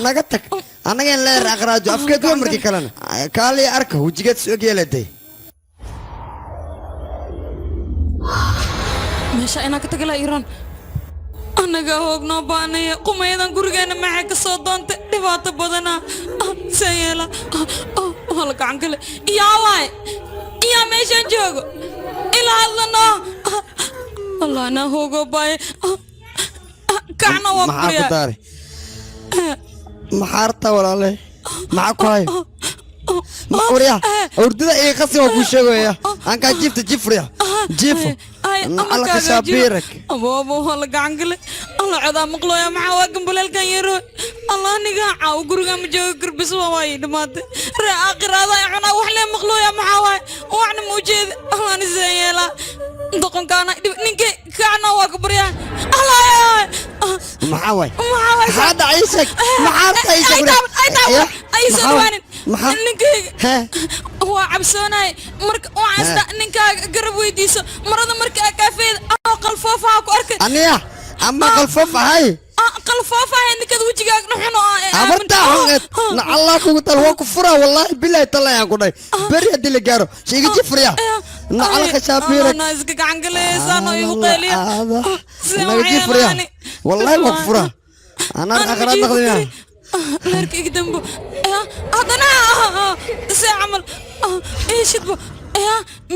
naga tag anaga in la raan qaraado afkeed waa markii kalena kaale arka wajigeed soo geeladay meesha inaan ka tagala iran anaga hoognoo baanaya qumayadan gurigeena maxay ka soo doontay dhibaato badana sayeela wala gacan kale yaa waay yaa meeshaan joogo ilaa hadlano allah na hoogo baay kacna waa maxaa ku daari maxaa arta walaale maxaa ku hayo Mauriya, urdida ay qasii waa ku sheegaya. Anka jifta jifriya. Jifu. Allah ka shabirak. Abo wala gacangle. Allah cada maqlooya maxaa waa gambalelkan yaro. Allah niga caaw guriga ma joogo garbis waay dhamaad. Ra aqraada cuna wax le maqlooya maxaa waay. Waxna ma ujeed. Allah ni zeeyela. Doqonkaana ninka kaana waa ku bariya. Allah maxaa waay. Hada Aisha. Maxaa Aisha. Aisha waanin. ninkayga waa cabsoonaay marka waasda ninkaaga garab weydiiso marada marka kaafeed oo qalfoofaha ku arkay aniya amma qalfoofahay qalfoofahay ninkada wajigaaga nuxuno abarta xungeed na allah kugu tal waa ku fura wallahi billahi talaa ku dhay bari hadii la gaaro sheegi jifriya na allah ka shaabira na iska gacan galeysano igu qeeliya na jifriya wallahi waa ku fura ana aqraad naqdiya لاركي جنبه أنا سأعمل إيش تبغى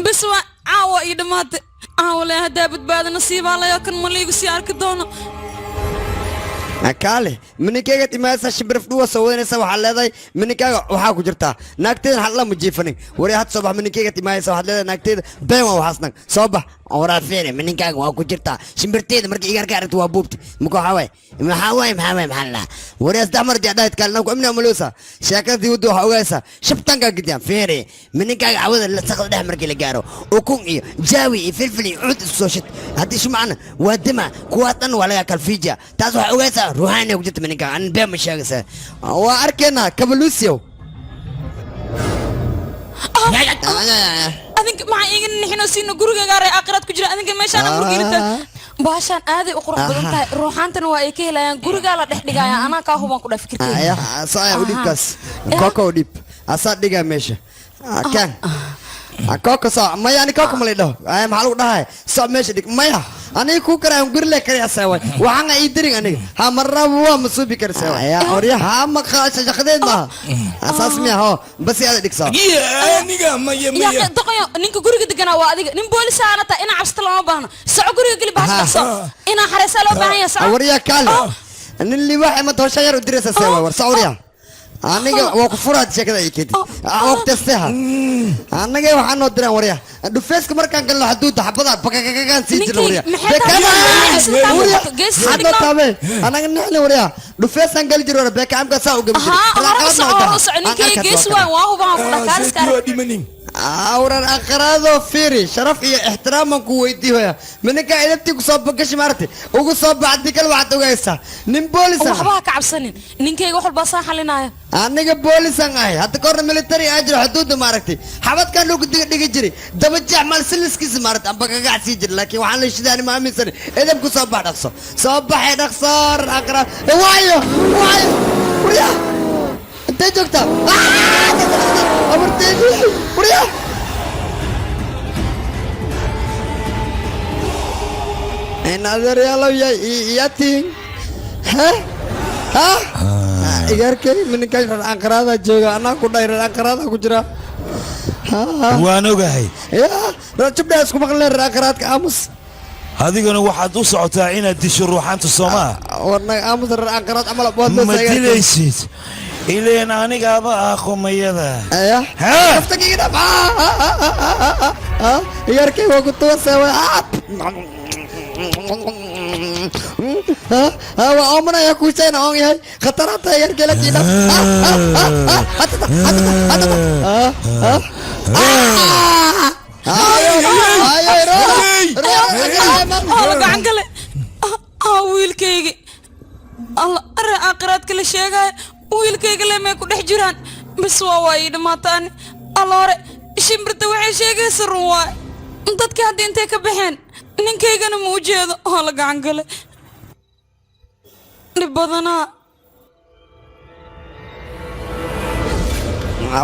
بس عاوة يدمات عاوة لا هدابت بعد نصيب على يكن مليق سيارك دونا akaale minikeyga timaasa shibrif dhuwa saweynaysa waxaa leedahay minikeyga waxaa ku jirtaa naagteeda hadla ma jiifanin wari had soo bax minikeyga timaaysa waxaad leedahay naagteeda been waa waxaasnag soo bax waraa fiiri minikeyga waa ku jirtaa shimbirteeda markii igarka aragta waa buubti muka maxaa waay maxaa la wari asdax mar diadhayd kaalna ku imna maluusa sheekadii wada waxa ogaysa shabtanka gidiyaan fiiri minikeyga cawada la saqad dhex markii la gaaro ukun iyo jaawi iyo filfil iyo cud isku soo shid haddii shumacna waa dima kuwaa dhan waa laga kalfiija taas waxa ogaysa ruuxaani ku jirta mininka aan been ma sheegaysa waa arkeenaa kabaluusyow adinka maxaa iga nixino siino guriga gaaray aakhiraad ku jira adinka meeshaan amurgelinta baashaan aaday u qurux badan tahay ruuxaantana waa ay ka helayaan gurigaa la dhex dhigaya anaa kaa hubaan ku dhaa fikirkeeda saya udhibkaas koko udhib asaa dhigaa meesha kan koko soo maya ani koko malay dhaho maxaa lagu dhahay soo meesha dhig maya aniga ku karaan gurle kariya saaway waxaan ay dirin aniga ha marraba waa masuubi kar saaway ya oriya ha ma qaasha shaqadeed ma asaas miya ho bas yaad dhigsaa aniga maya ya doqoyo ninka guriga degana waa adiga nin booliis aana ta ina cabsta lama baahno saco guriga gali baashka soo ina xareesa loo baahan yahay saco wariya kaale nin li waxa ma toosha yar u diraysa saaway war saawriya aniga waa ku furaad sheekada ay keedi waqtistaha aniga waxaan noo diraan warya dhufeeska markaan galno xuduudda xabada bakakagaan sii jira warya hadda tabe anaga nixni warya dhufeesaan gali jiro warya beekaamka saa u gabi jira awran aqraado fiiri sharaf iyo ixtiraaman ku weydiiyo minka idabti ku soo bagash maartay ugu soo baxdi kal waxaad ogaysaa nin boolis ah waxba ka cabsanin ninkayga wax walba saan xalinaya aniga boolisan ahay hadda korna military ajro xuduud maartay xabadkan lagu dhigi jiray daba jaxmal siliskiis maartay amba kaga sii jir laakiin waxaan la shidaani ma aaminsan idab ku soo baxdaqso soo baxay dhaqsoor aqra waayo wariya inta joogta abarteedi wariya another yellow yating ha igarkay minkan aqraada jooga anaa ku dhayr aqraada ku jira waan ogahay rajabda isku maqleen aqraadka aamus adiguna waxaad u socotaa inaad disho ruuxaanta Soomaa warna aamus aqraad amal bood ma dilaysid ileen anigaaba aqomayada kaftagiina igarkay waa ku toosaa waa omanaya kuusayna on yahay khatarata igarkay la jiidha gacangale wiilkaygi alla arre aqraadka la sheegaya wiilkayga lemay ku dhex jiraan bis waa ii dhamaataan alla hore shimbirta waxay sheegaysa run waay dadkii haddii intay ka baxeen ninkaygana ma u jeedo oo la gacan gale dhib badanaa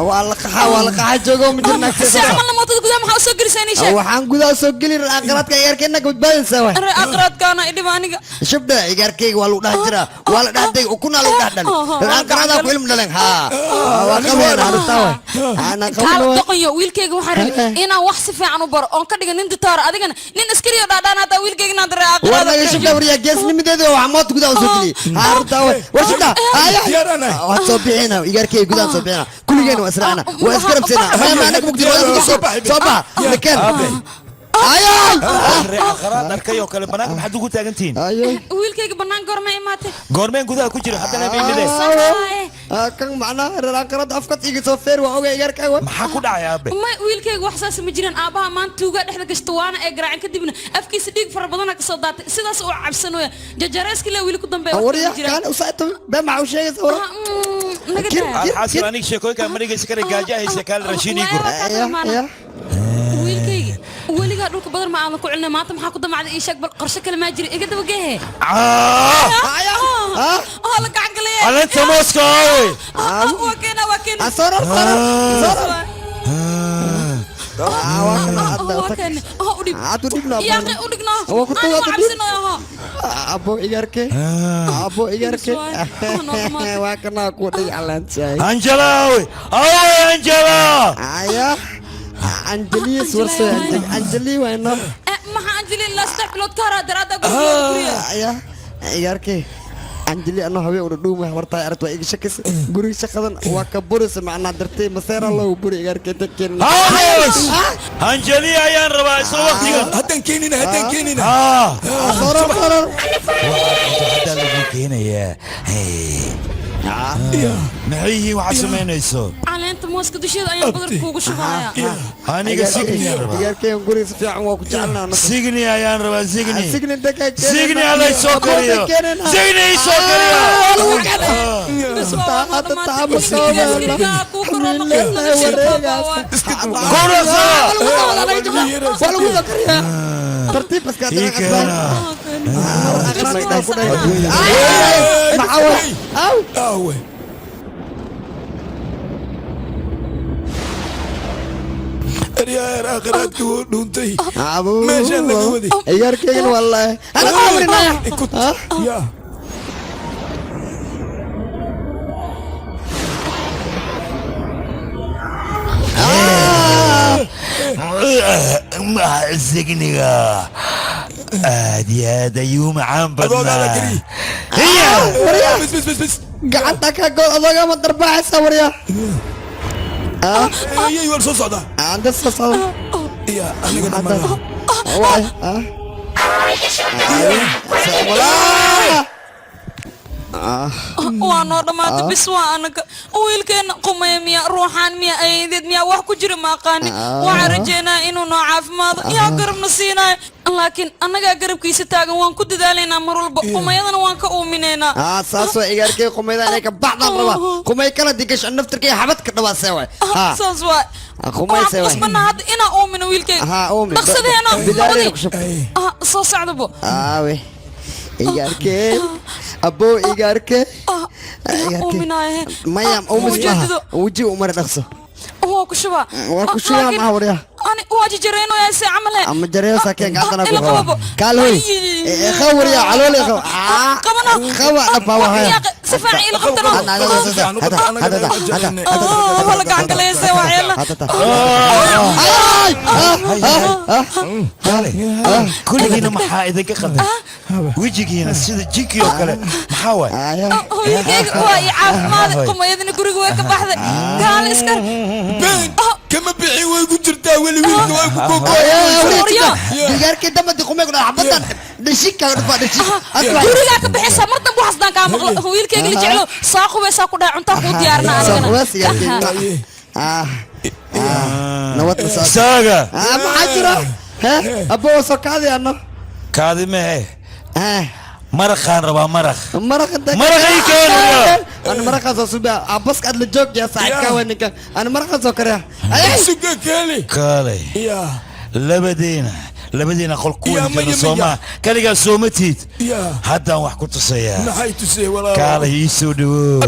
waa la qaxa joogo ma jirna saxman lama tad gudaha maxaa soo gelisay sheeg waxaan gudaha soo geli aqraadka igarkayna badbaadinsa way aqraadkaana idhib aniga shubda igarkayga waa lagu dhex jira waa la dhaxday ukuna lagu dhex dhalin aqraada ku ilm dhaleen ha waa qabeen arta way ana qabno doqoyo wiilkayga waxaan rabay inaan wax si fiican u baro oon ka dhigan nin ditaar adigana nin askari oo dhaadhaan hada wiilkayga inaan daray aqraada waa shubda wariya geesnimadeeda waa mood gudaha soo geli arta way warshada waa soo bixina igarkayga gudaha soo bixina kulligeen واسرعنا واسكرم سينا ما معناك مقدر صباح مكان aqraad arkayo kale banaanka maxaad ugu taagantiin wiilkayga banaan goorma imaatay goormeen gudaha ku jira haddana meemide kan macnaha aqraad afkad iga soo feer waa oga igarkay maxaa ku dhacay aabe ma wiilkayga wax saas ma jiraan aabaha maanta tuuga dhexda gashta waana ee garaacin kadibna afkiisa dhiig fara badan ka soo daatay sidaas uu cabsanooya jajareeski la wiil ku dambeeyo wariya kan usaato ba ma u sheegay sawra alxasil anig sheekooyinka marigaysa kare gaajahaysa kaal rashiini gur wiilkayga weligaa dhulka badan ma aadan ku cilnay maanta maxaa ku damacday ii sheeg bal qorshe kale maa jira iga daba geehe la gacan galaya alanta mooska waa keena asoro abo igarke waa kana ku dhig alaantahay Angela Angela aya Anjali surse Anjali wayno maha Anjali la staplood kara darada guriga aya igarke Anjali anoo haween u dhuumay wartay aragto iga shakis guriga shaqadan waa ka buris macna dartay maseera loo buri igarke takeen Anjali ayaan rabaa isla waqtiga hadan keenina soro hadda lagu keenaya maxay waxa sameynayso caleenta mooska dusheeda ayaan badar kuugu shubaya aniga signi igarkeen guriga si fiican waa ku jecelnaa signi ayaan rabaa signi dadka signi alla soo koriyo signi soo koriyo tartiib bas ka أريا أقرأت دونتي أبو ماشي أنا قودي ياركين والله أنا عمري يا سجنها هذه يوم عام بدنا بس بس بس بس قعدتك اقول اضاق ما تربح سوريا ايوه صوص ده عند الصوص يا انا قد مره waa noo dhammaatay bis waa anaga wiilkeena qumaya miya ruuxaan miya ayadeed miya wax ku jira ma aqaani waxaan rajeynaa inuu noo caafimaado yaa garabna siinaayo laakiin annagaa garabkiisa taagan waan ku dadaalaynaa mar walba qumayadana waan ka uuminaynaa saas waa igaarkay qumayada inay ka baxdaan rabaa qumay kala digasho naftirkay xabadka dhawaasay waay saas waay qumaysa waay qasbana hadda inaa uumino wiilkayga dhaqsadeena soo socdabo aawe igaarkay abo igaarkay maya uji umar dhaqso waa ku shubaa ma wariya ani waa jijareynayaa si camale ama jareeyo saakeen gacantana ku qaba kaalhoy khawriya caloole qabana khawa dhabawa haya sifaaci ila qabtana wala gacan galaysa waxyeela kulligiina maxaa idinka qaldan wejigiina sida jinki oo kale maxaa waay wiilkayga waa i caafimaad qumayadina guriga way ka baxday gaal iska kama bixi way ku jirtaa weli wiilka way ku gogoya digaarkii damadi qumay ku dhaxbadan dhishika dhafa dhishika guriga ka bixisa mar dambe waxaan ka maqlo wiilkayga la jeclo saaqubeysa ku dhac cunta ku diyaarna nawad saaga maxaa jira abo soo kaadi ano kaadi mee maraqaan rabaa maraqay keenaya ana maraqaas oo suba abas kad la joog ya saacadka waninka ana maraqaas oo kare suga kale labadiina qol ku wada Soomaa kaliga Soomatiid haddaan wax ku tusayaa maxay tusay walaa kale ii soo dhawo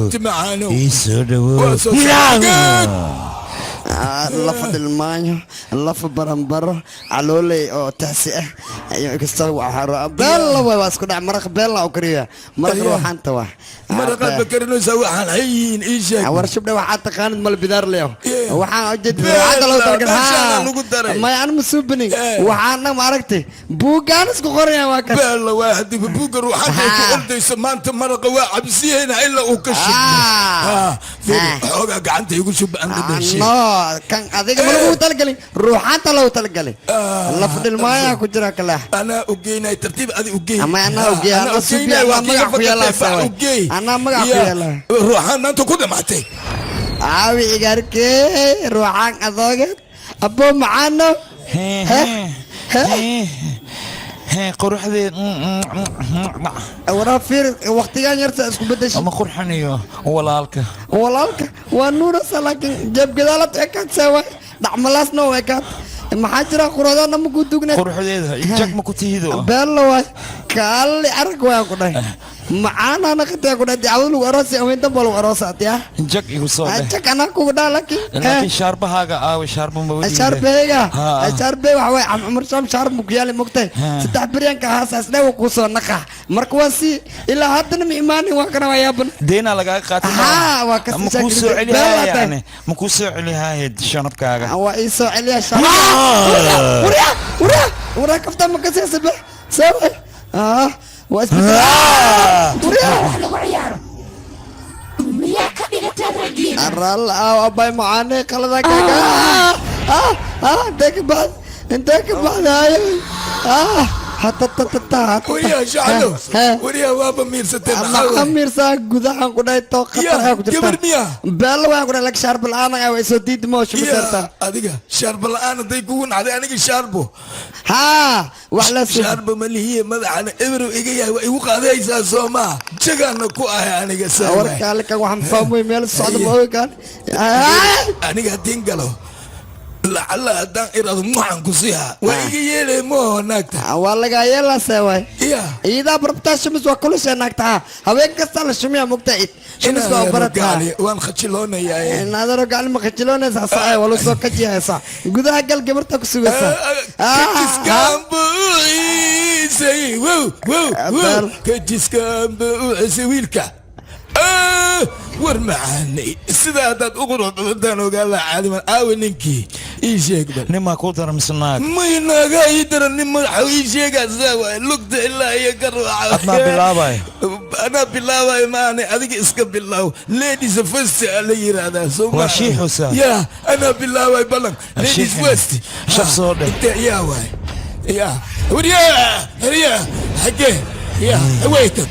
lafa dhilmaanyo lafa baranbaro calooley oo taasi ah ayo kasta waxa beella waa isku dhac maraq beella oo kariya maraq ruuxanta waa maraq bakarinaysa waxaan hayin ii sheeg war shubda waxa taqaanid mal bidaar leeyo waxaan ujeedaa ruuxanta loo targan ma aan musubni waxaan ma aragtay buugaan isku qoraya waa ka beella waa hadii buuga ruuxanta ku ordayso maanta maraq waa cabsiyeena illa uu ka shaqeeyo xooga gacanta igu shub aan dhashay kan adiga ma lagu talgalin ruuxanta loo talgalin laf dhilmaaya ku jira kala ana ogeynay tartiib adi ogey ama ana ogey ana subiya waa magac ku yeelaa ana magac ku yeelaa ruuxan maanta ku dhamaatay aawi igarkee ruuxan adooga abo macaano quruxdeed wara fiir waqtigan yarta isku bedeshay ama qurxaniyo walaalka waa nuura salakin jab gadaalad ekan sawa dhacmalaasna waa ekan maxaa jira quradana ma ku dugnay quruxdeeda jag ma ku tihido beelo waa kaali arag waa ku dhahay macaana na qatay ku dhahay awlu arosi awinta bal arosatiya jag igu soo dhahay jag ana ku dhalaki laakiin sharbahaaga aaw sharba ma wadi sharbe wax way umar sham sharb mu kiyali mugtay saddex bariyanka haasasna ku soo naqa marka waa si ilaa hadana ma imaani waa kana waayaban deena laga qaatay waa ka ma ku soo celiyaa ma ku soo celiyaa shanabkaaga waa ii soo celiyaa shanab ورا كفتا مكسي سبع سوي الرال او اباي معاني قلدا ديك بعد انتك بعد هاي حتى ويا شعلو وريا وابا ميرستين انا ميرسا غداhan ku dhaay to qatar ku jirta beel waa ku dhaay sharb la'aan ay way soo diid moosh bisarta adiga sharb la'aan day ku wanaday aniga sharbo wax la sharbo malihiye madaxana ibro iga yahay way igu qaadaysaa Soomaa jagaana ku ahay aniga saa warkaale kan waxaan fahmay meel socdo ma kan aniga dingalo lacala haddaan irado maxaan ku siihaa waa iga yeelay moo naagta waa laga yeelaa seeway iidaa barabtaa shimis waa kulusha naagta haween kasta la shumiya mugta id shimis waa barataa waan khajiloonayaa naadaro gaali ma khajiloonaysa saa wala soo kajiyaysa gudaha gal gabarta ku sugaysa kajiskambu wiilka war macaanay sida hadaad ugu rododaan ogaala caaliman aawe ninkii ii sheeg bal nimaa ku dara mise naag may naagaa ii daran nin madaxa ii sheegaa sidaa waay lugta ilaa iyo ka raaca adnaa bilaabay anaa bilaabay maane adiga iska bilaaw ladies first la yiraahdaa soo waa shiixusa ya anaa bilaabay balan ladies first shaf soo dheh ya waay ya wariya hage ya waytan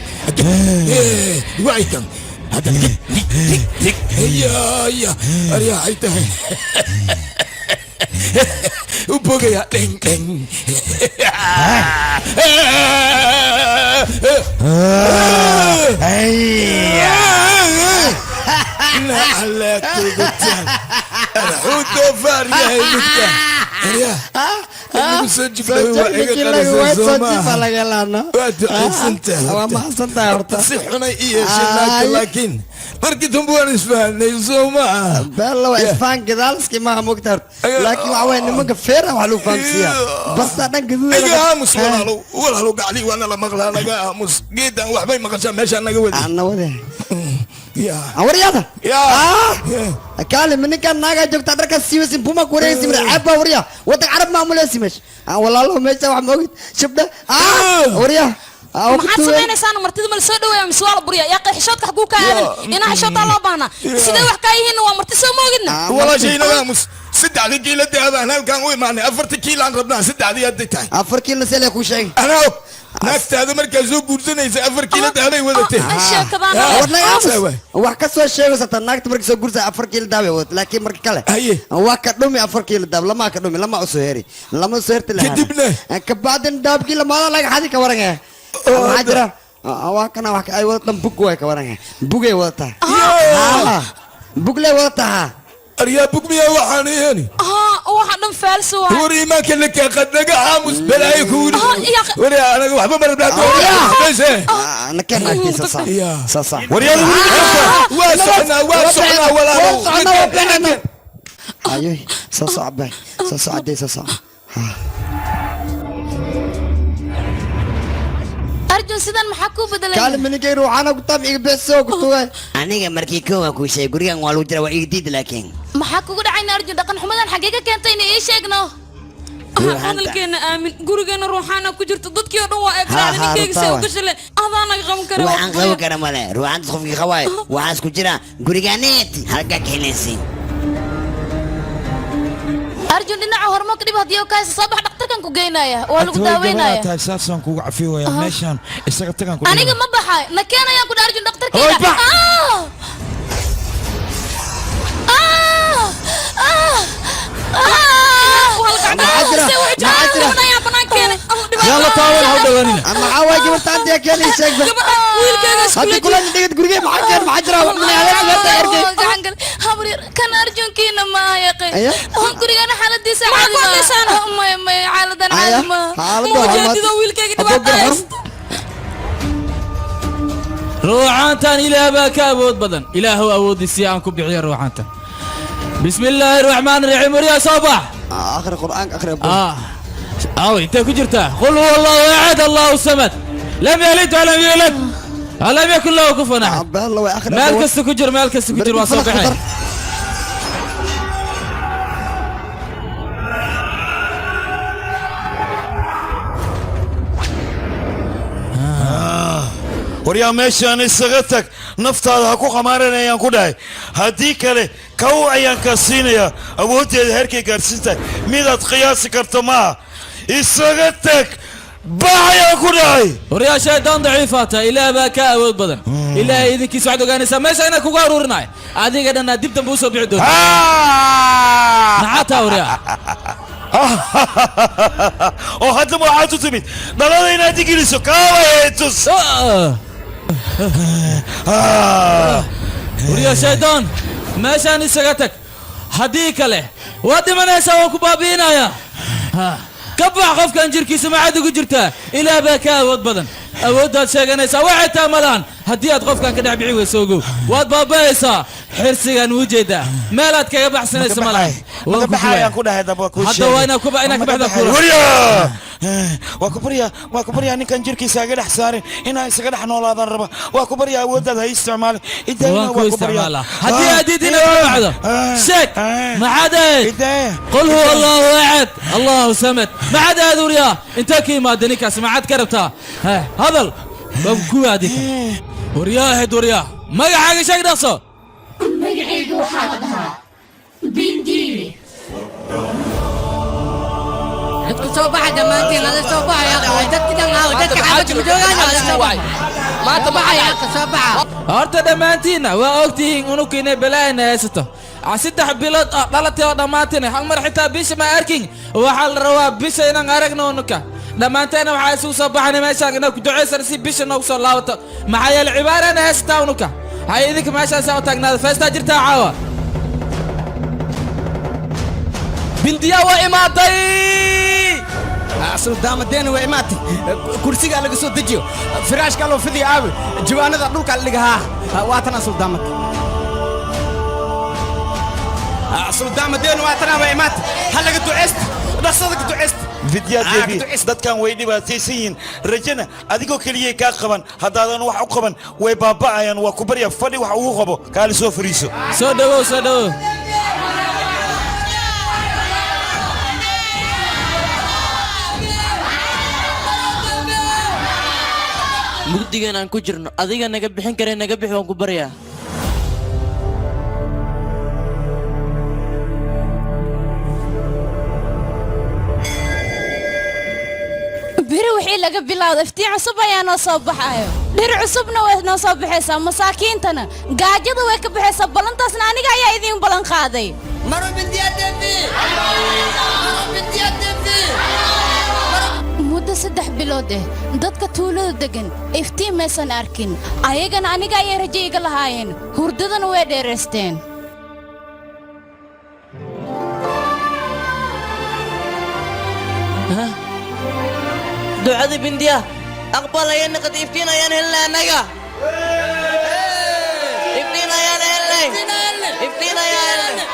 waytan هذا لك يا أريا عيته وبقى يا دين دين لا عليك تقتل أنا حوت فاريا هيك أريا سجف laga laana waa mahadsantahay horta si xunay iyo shinaaka laakiin markii dambe waan isfahanay soo ma bella waa isfaan gadaalski ma mogtar laakiin waxa weyn nimanka feera wax lagu fahamsiyaa basta dhan gaduud aamus walaalo gacli waana la maqlaa naga aamus geedan waxbay maqashaa meesha naga wadi ana wadi awriyada kaale minka naga joogta dharka siiwaysin buma kureeysi mira abba awriya wada arab maamuleysi meesha walaalo meesha wax moogid shibda awriya maxaad samaynaysaa martida mal soo dhaweeya mise waa la buriya yaa qeexishoodka xaguu ka aadan inaa xishoodtaa loo baahnaa sidee wax kaa yihiin waa marti soo moogidna walaashay naga aamus saddexdii kiilo daabaan halkaan u imaanay 4 kiilaan rabnaa saddexdii hadday tahay 4 kiilo sele ku sheeg anaa naagtaada markaa soo guursanaysa 4 kiilo daabay wadatay wax ka soo sheegaysa naagta markaa soo guursa 4 kiilo daabay wad laakiin marka kale waa ka dhumi 4 kiilo daab lama ka dhumi lama soo heeri lama soo heerti lahaa kadibna ka baadan daabkii lama laga xadi ka waran majra waa kana wax ay wadatan bug way ka waran bugay wadata bugle wadata aryaa bug miya waxaan yeeni waxa dhan faalso waa wari ma kale ka qadaga aamus balay kuuri wari anaga waxba marabaa bas ana kan arkaysa sa wari waa socna walaalo ayo sa abay sa aday sa arjun sidan maxaa ku bedelay kaale minigay ruuxana ku taab iga beesoo ku tuway aniga markii koowa ku sheegay gurigan waa lagu jira waa iga diid laakiin maxaa kugu dhacayna arjun dhaqan xumadan xagee ka keentay in ii sheegno hadalkeena aamin gurigeena ruuxana ku jirto dadkii oo dhan waa eegtaa ninkeyga soo gashale adaan naga qaban kara waxaan qaban kara male ruuxan qofkii qawaay waxaan isku jira guriganeeti halka keenaysiin arjun dhinaca hormoonka dhib hadii oo kaas soo bax dhaqtarkan ku geynaya waa lagu daaweynaya taasaan kugu cafiwaya meeshan isaga tagan ku aniga ma baxay na keenaya ku arjun dhaqtarkeena يلا طاول هودوانينا اما عواي جبت عندي كان يشيك هاتي كل اللي دقت قرقي معجر معجرة من عليك هبرير كان أرجون كينا ما يقي هم قرقي أنا حالة دي ساعة ما حالة أنا عالمة موجودة دويل كي قد روحانتان إله باك أبود بدن إله أبود السيان كبعي روحانتان بسم الله الرحمن الرحيم يا صباح آخر القرآن آخر انت كجرته قل هو الله احد الله الصمد لم يلد ولم يولد ولم يكن له كفوا احد مالك السكجر مالك السكجر وصبحين waryaa meeshaan isaga tag naftaada ha ku qamaaranayaan ku dhahay haddii kale kow ayaan ka siinayaa awooddeeda heerkay gaadhsiintahay midaad qiyaasi karto maaha isaga tag baxayaan ku dhahay waryaa shaydaan daciifaata ilaah baa ka awood badan ilaahay idinkiisa waxaad ogaanaysaa meesha inaan kugu aruurinahay adiga dhanaa dib dambe usoo bixi doonta maxaa taa waryaa oo haddaba waxaad u timid dhalada inaad digiliso kaawayeetus waryaa shaydaan meeshaan isaga tag haddii kale waad dhimanaysaa waan ku baabi'inayaa ka bax qofkan jirkiisa maxaad ugu jirtaa ilaah baa ka awood badan awooddaad sheeganaysaa waxay taa malahan haddii aad qofkan ka dhex bixi weyso ogow waad baaba'aysaa xirsigan wuu jeedaa meelaad kaga baxsanaysa ma laha maka baxayaan ku dhahay daba ku hadda waa inaa ka baxda kula waa ku baryaa ninkan jirkiisa aga dhex saarin inaa isaga dhex noolaadaan raba waa ku baryaa awooddaad hay isticmaalin waan ku isticmaalaa haddii aadid inaad ka baxdo sheeg maxaad ahayd qul huwa allahu axad allahu samad maxaad ahayd waryaa intee ka imaada ninkaas maxaad ka rabtaa hadal baan ku aadika waryaa ahayd waryaa magacaaga sheeg dhaqso magacaygu waxaa la dhahaa bindiiri dadku soo baxa dhammaantiin nala soo baxaya dadki dhanaaw dadka xaabadda ma joogaan nala soo baxa maanta baxaya ka soo baxa horta dhammaantiinna waa ogtihiin unuku inay balaayna haysato 3 bilood oo dhalatay oo dhammaantiin hal mar xitaa bisha ma arkin waxaa la rabaa bisha inaan aragno unuka dhammaanteena waxaa isugu soo baxanay meeshaan inaa ku ducaysan si bisha noogu soo laabato maxaa yeele cibaarana haysataa unuka hay idinka meeshaasaan u taagnaada feestaa jirtaa caawa bindiyaa waa imaaday suldaamadeena waa imaatay kursigaa laga soo dejiyo firaashkaa loo fidiya aawi jawaanada dhulkaa la dhigahaa waatana suldaamad suldaamadeena waatana waa imaatay ha laga duceysta dhaqsada ka duceysta fidyaadkeedii dadkan way dhibaataysan yihiin rajana adigoo keliyay kaa qaban haddaadan wax u qaban way baaba'ayaan waa ku barya fadhi wax ugu qabo kaali soo fariiso soo dhawow soo dhawow mugdigan aan ku jirno adiga naga bixin kare naga bixi waan ku baryaa biri wixii laga bilaawday iftiin cusub ayaa noo soo baxayo dhir cusubna way noo soo baxaysaa masaakiintana gaajada way ka baxaysaa ballantaasna aniga ayaa idiin ballan qaaday muddo 3 bilood dadka tuulada degan iftiin maysan arkin ayagana aniga ayay rajo iga lahaayeen hurdadana way dheeraysteen ducada bindiya aqbal ayaan naqad iftiin ayaan helnay annaga iftiin ayaan helnay iftiin ayaan helnay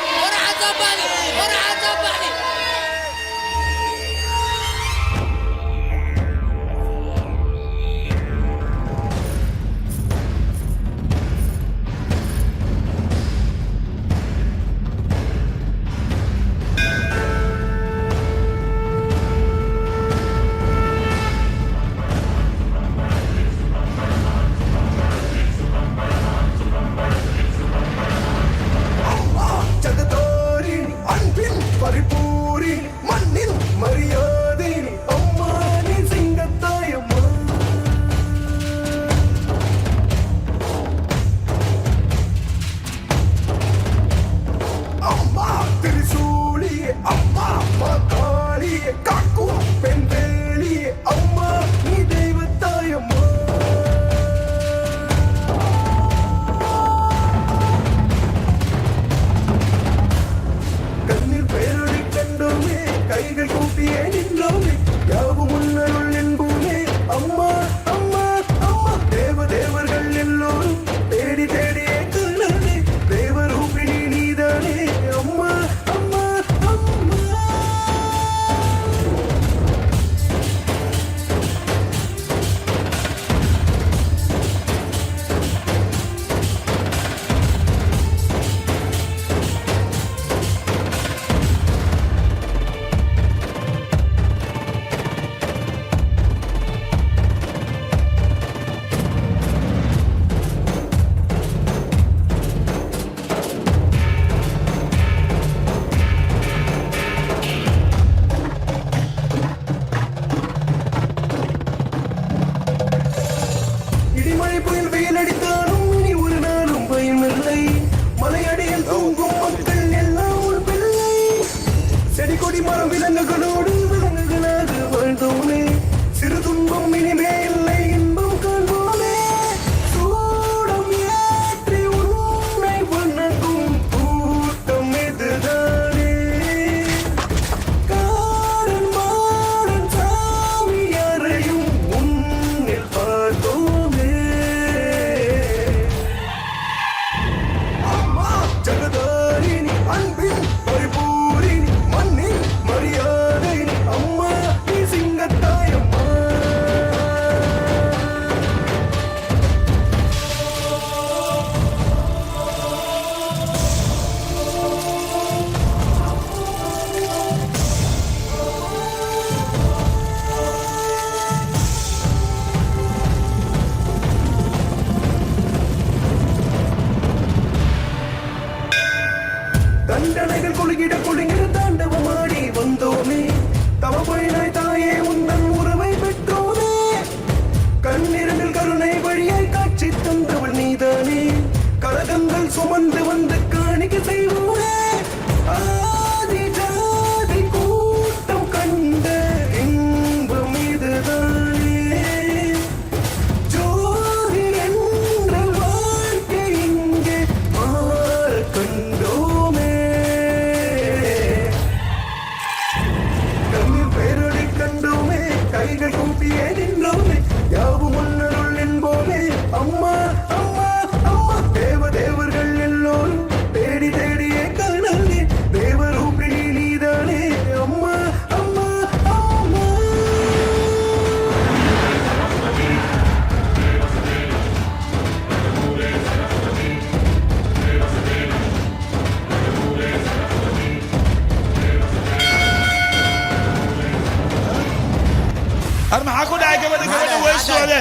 har maxaa ku dhacay gabadha way socde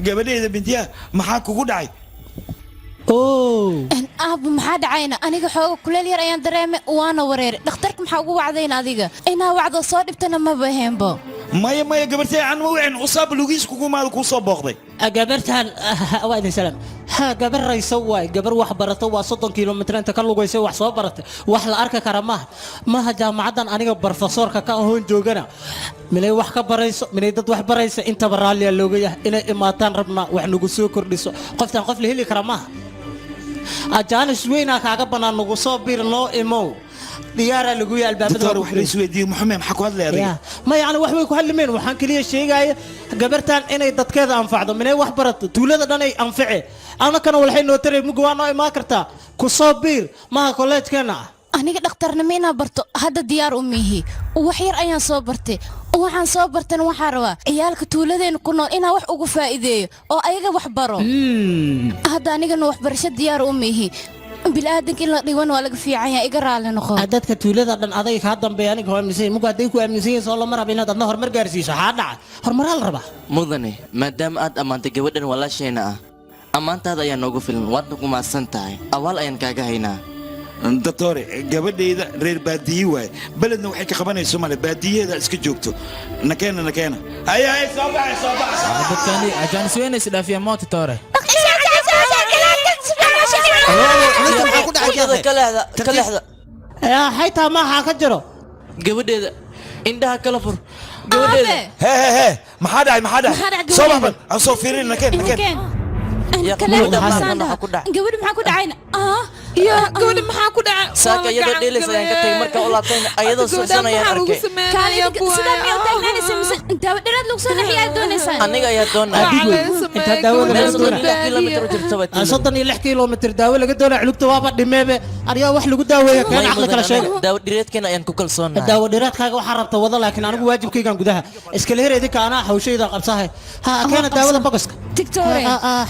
gabadheeda bintiya maxaa kugu dhacay aabba maxaa dhacayna aniga xooga kuleel yar ayaan dareemay waana wareeray dhakhtarka maxaa ugu wacdayna adiga inaa wacdo soo dhibtana maba heenbo maya gabartay aan ma wicin usaab lugiis kugu maal ku soo booqday gabartan waa idin salaam ha gabar rayso waay gabar wax barato waa 30 kilomitir inta ka lugayso wax soo baratay wax la arki kara maaha jaamacadan aniga professorka ka ahoon joogana milay wax ka barayso milay dad wax barayso inta baraaliya looga yahay inay imaataan rabna wax nagu soo kordhiso qoftan qof la heli kara maaha ajaanis weyna kaaga banaan nagu soo bir noo imow diyaara lagu yaal baabada wax la isweydiyo Maxamed maxaa ku hadlayay ma yaani wax way ku hadlimeen waxaan kaliya sheegaya gabartan inay dadkeeda anfacdo minay wax barato tuulada dhan ay anface ana kana waxay noo taray mugo waa noo imaan kartaa ku soo bir ma college-kana aniga dhakhtarnimo inaan barto hadda diyaar u mihi wax yar ayaan soo bartay waxaan soo bartan waxaa rabaa ciyaalka tuuladeena ku nool inaan wax ugu faa'iideeyo oo ayaga wax baro hadda anigana waxbarasho diyaar u mihi bilaadanka in la dhiwan waa laga fiican yahay iga raali noqo dadka tuulada dhan aday ka dambeeya aniga hoomisay mugo haday ku aaminsan soo la marab inaad adna horumar gaarsiiso ha dhaca horumar la rabaa mudane maadaama aad amaantay gabadhan walaasheena ah amaantaada ayaa noogu filan waad nagu maasan tahay awaal ayaan kaaga haynaa doctore gabadheeda reer baadiye waay beledna waxay ka qabanayso male baadiyeeda iska joogto nakeena ay soo baxay dadkani ajaanis weyn is dhaafiya moota tore haytaa maaha ka jiro gabadheeda indhaha kala fur gabadheeda maxaa dhacay soo baxban aan soo fiirin nakeen gabadhi maxaa ku dhacayna gabadhi maxaa ku dhacay saaka iyadoo dheelaysa ayaan ka tagay markaa u laabtayna ayadoo suusanayaan arkay aniga ayaa doonaya inta daawo laga kilomitir daawo laga doonaa culubta waaba dhimeebe ariyaa wax lagu daaweeya keen caqli kala sheega daawo dhireedkeena ayaan ku kalsoonahay daawo dhireedkaaga waxaa rabta wada laakiin anigu waajibkaygaan gudaha iskala hereedinka anaa hawshayda qabsahay ha keena daawada bogoska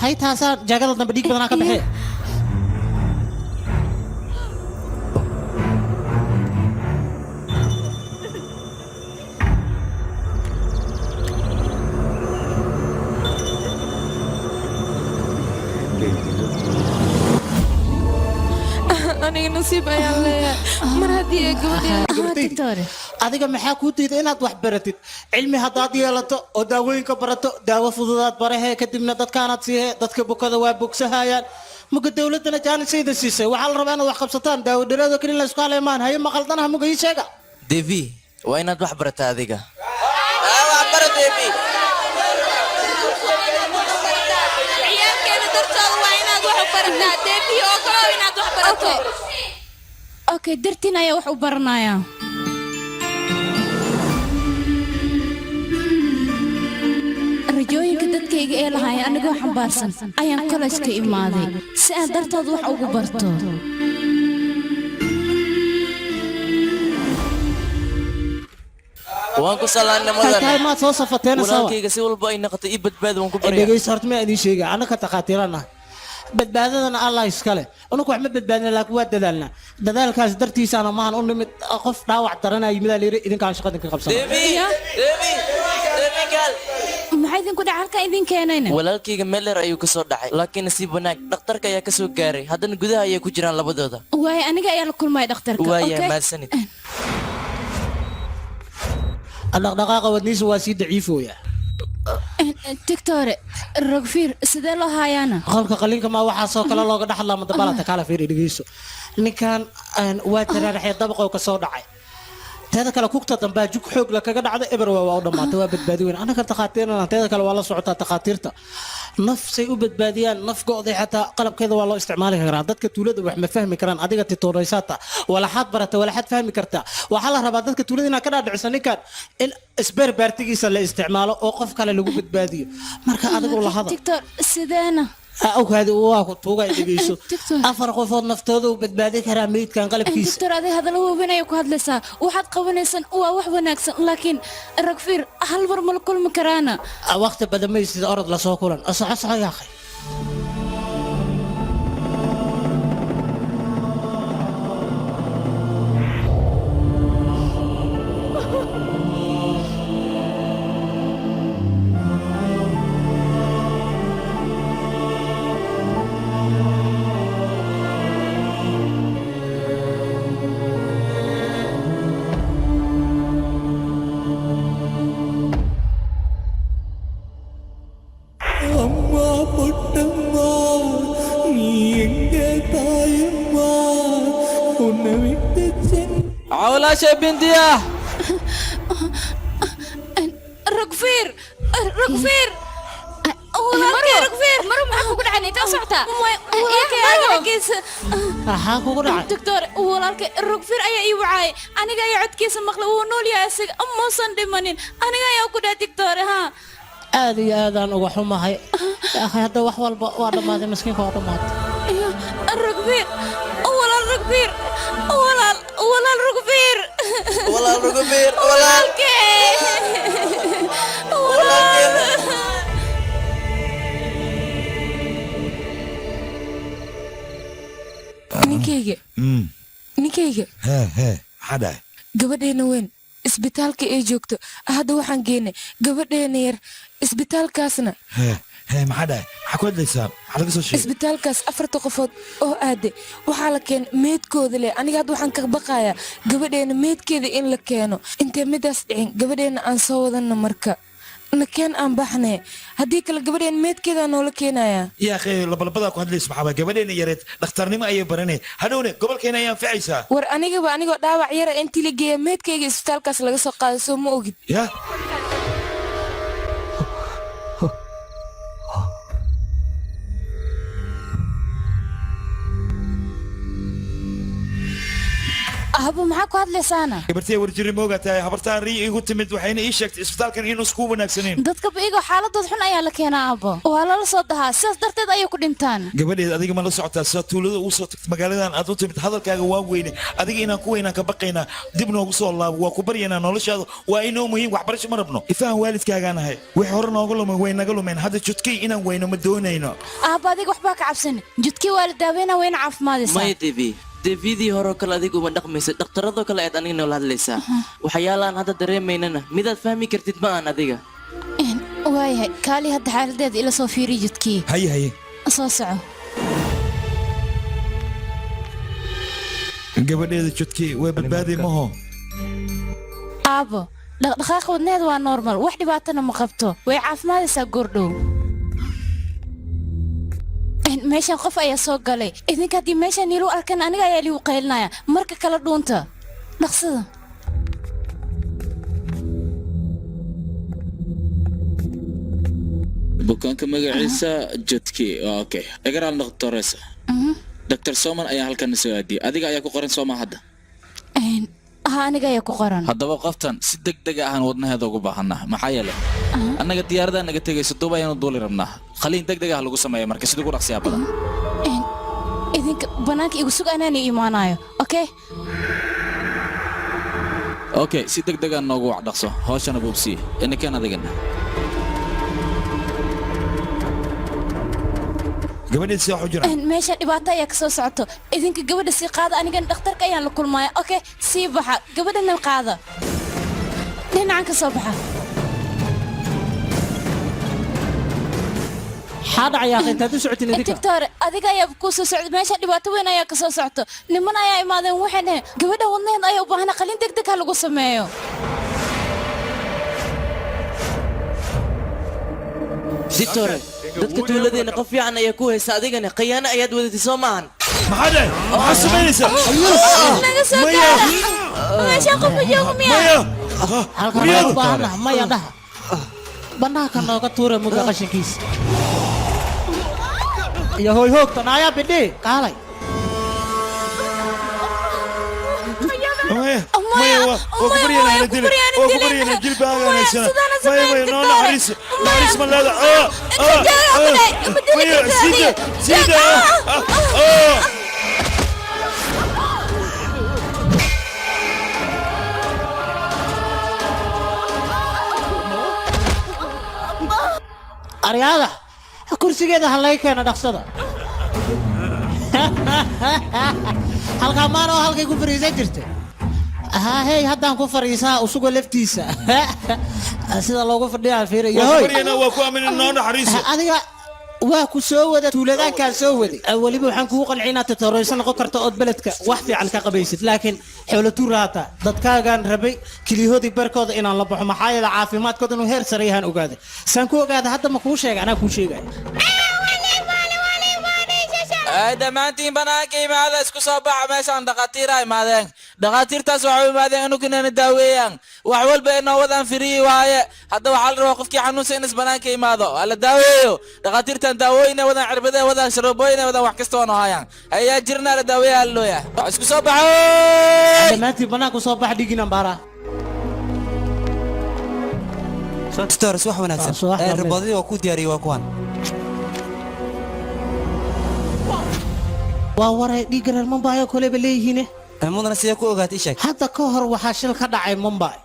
haytaasaa jaagada dambe dhiig badanaa ka baxee aniga nasiib ayaan leeyahay mar haddii ay gabadheeda adiga maxaa kuu diiday inaad wax baratid cilmi haddaad yeelato oo daawooyinka barato daawo fududaad barahe kadibna dadkaanaad siihe dadka bukada waa bogsahayaan muga dowladana jaanisayda siisay waxaa la rabaa inaad wax qabsataan daawo dhareedo keli la isku haleemaan haye maqaldanaha muga ii sheega devi waa inaad wax barata adiga okay dartiin ayaa wax u baranaya rajooyinka dadkayga ee lahaaya anigoo xambaarsan ayaan college ka imaaday si aan dartood wax ugu barto waan ku salaanay tahay maad soo safateen walaalkayga si walba ay noqotay ii badbaado waan ku baryaa dhegeyso horta ma idin sheega anaka takhaatiirana badbaadadana allah iskale unuku wax ma badbaadina laakiin waa dadaalna dadaalkaas dartiisana maahan u nimid qof dhaawac daranaa yimid layiri idinkaan shaqada ka qabsan maxay idinku dhaca halkan idin keenayna walaalkayga meeler ayuu ka soo dhacay laakiin nasiib wanaag dhakhtarka ayaa ka soo gaaray haddana gudaha ayay ku jiraan labadooda waay aniga ayaa la kulmay dhakhtarka waaya maadsanid dhaqdhaqaaqa wadniisu waa sii daciifooya doctore rogfiir sidee loo haayaana qolka qalinka ma waxaasoo kale looga dhaxlaa madabalata kala fiiri dhegeyso ninkan waa taraaraxee dabaqoo ka soo dhacay teeda kale kugta dambaa jug xoog la kaga dhacda eber waa u dhammaatay waa badbaadi weyn anaga takhaatiirna teeda kale waa la socotaa takhaatiirta nafsay u badbaadiyaan naf go'day xataa qalabkeeda waa loo isticmaali karaa dadka tuulada wax ma fahmi karaan adiga titooraysaata walaxaad barata walaxaad fahmi kartaa waxaa la rabaa dadka tuulada inaad ka dhaadhiciso ninkan in isbeer baartigiisa la isticmaalo oo qof kale lagu badbaadiyo marka adigu lahada doctor sideena awkaadi waa ku tuuga dhigeyso afar qofood naftooda u badbaadi karaa meydkan qalabkiisa doctor aday hadal weynay ku hadlaysaa waxaad qabanaysan waa wax wanaagsan laakiin ragfiir hal mar mal kulmi karaana waqti badan ma sida orod la soo kulan asaxa yaa akhay dhashay bindiya rugfir rugfir maro maxaa kugu dhacay inta socota maxaa kugu dhacay doctor walaalkay rugfir ayaa ii wacay aniga ayaa codkiisa maqlay wuu nool yahay isaga muusan dhimanin aniga ayaa ku dhahay doctor ha aad iyo aadaan uga xumahay hadda wax walba waa dhammaaday miskiinka waa dhammaaday rugfir walaal rugfir walaal rugfir walaalkay ninkayga maxaa dhahay gabadheena weyn isbitaalka ay joogto hadda waxaan geynay gabadheena yar isbitaalkaasna maxaa dhahay maxaa ku hadlaysaa maxaa laga soo sheegay isbitaalkaas 4 qofood oo aade waxaa la keen meedkooda leh aniga hadda waxaan ka baqayaa gabadheena meedkeeda in la keeno intee midaas dhicin gabadheena aan soo wadana marka nakeen aan baxnay haddii kale gabadheen meedkeeda noola keenayaa yaa akhay labalabadaa ku hadlaysa maxaa gabadheena yareed dhakhtarnimo ayay baranay hadhowne gobolkeena ayaan ficaysaa war anigoo dhaawac yara intii la geeya meedkayga isbitaalkaas laga soo qaaday soo ma ogid yaa ahabo maxaa ku hadlaysaana gabartay warjiri mooga tahay habartaan rii igu timid waxayna ii sheegtay isbitaalkan inuu isku wanaagsaneyn dadka iyago xaaladood xun ayaa la keenaa abo waa lala soo dahaa sidaas darteed ayay ku dhintaan gabadheed adiga ma la socotaa sidaa tuulada ugu soo tagtay magaaladan aad u timid hadalkaaga waa weyne adiga inaan ku weynaan ka baqaynaa dib noogu soo laabo waa ku baryaynaa noloshaada waa inoo muhiim waxbarasho ma rabno ifahan waalidkaagaan ahay wixii hore nooga lumay way naga lumeen hadda judkay inaan weyno ma doonayno ahaba adiga waxbaa ka cabsan judkii waalid daaweyna wayna caafimaadaysaa devidii horoo kale adigu uma dhaqmaysa dhakhtaradoo kale aad aniga noola hadlaysaa waxyaalaan hadda dareemaynana midaad fahmi kartid ma aan adiga waayahay kaali hadda xaaladeeda ila soo fiiriy jidkii haye soo soco gabadheeda judkii way badbaaday maho aabo dhaqdhaqaaqa wadneed waa normal wax dhibaatana ma qabto way caafimaadaysaa goordhow meeshan qof ayaa soo galay idinka haddii meeshan niilu arkan aniga ayaa liigu qaylinaya marka kala dhuunta dhaqsada bukaanka magaciisa jodki okay egaral doctoresa dr soman ayaa halkan soo aadiyay adiga ayaa ku qoran sooma hadda aniga ayaa ku qoran haddaba qoftan si degdeg ah aan wadnaheeda ugu baahanaa maxaa yeelay annaga diyaarada naga tegayso duba ayaanu duuli rabnaa khaliin degdeg ah lagu sameeyo marka sidii ugu dhaqsiyaa badan idinka banaanka igu sug anaan imaanayo okay si degdeg ah noogu wax dhaqso hawshana buubsiye inakeen adigana gabadheed si wax u jiraan meesha dhibaato ayaa ka soo socoto idinka gabadha sii qaada anigan dhakhtarka ayaan la kulmaya sii baxa gabadhana qaada dhinacan ka soo baxa حاضر يا أخي أنت تسعد نديك دكتور أديك يا بكوس سعد ماشي اللي باتوين يا كسر سعته نمنا يا إمادة وحنا قبله والله يا وبهنا خلين دك هاللي قسميه دكتور dadka tuuladeena qof fiican ayaa ku haysa adigana qiyaano ayaad wadatay soo maahan maxaa maxaa sameynaysaa naga soo gaara meesha qof joogo miya halkan maya dhaha banaanka nooga tuura muddo qashinkiisa iyo hoy hoogtan ayaa bidhi qaalay maya waa kubariyana dile waa kubariyana jilbaaga wanaagsan maya noo naxariis ma leeda maya sida aryaada kursigeeda halay keena dhaqsada halkaa maanoo halkay ku fariisan jirtay hey haddaan ku fariisaa usuga laftiisa sida loogu fadhiyaa waa ku aamin noo naxariiso adiga waa ku soo wada tuuladaankaan soo waday weliba waxaan kugu qancin inaad tatoraysan noqon karto ood beledka wax fiican ka qabaysid laakiin xoolo tuuraata dadkaagaan rabay keliyahoodii barkooda inaan la baxo maxaa yeele caafimaadkooda inuu heer sare yahaan ogaaday saan ku ogaada hadda ma kuu sheega anaa kuu sheegaya dhammaantiin banaanka imaada isku soo baxa meeshaan dhaqatiira imaadeen dhakhaatiirtaas waxay u imaadeen inuu inayna daaweeyaan wax walba inoo wadaan firiyi waaye hadda waxaa la rabaa qofkii xanuunsan in isbanaanka imaado waa la daaweeyo dhakhaatiirtan daawooyinay wadaan cirbadee wadaan sharoobooyinay wadaan wax kasta oonu hayaan ayaa jirnaa la daaweeyaa looya isku soo baxo dhammaantii bannaanku soo bax dhiginan baara Stores wax wanaagsan ribadii oo ku diyaariyay waa kuwan waa waray dhiig reer Mumbai oo kale leeyihiin mudana sidee ku ogaatay sheeg hadda ka hor waxaa shil ka dhacay Mumbai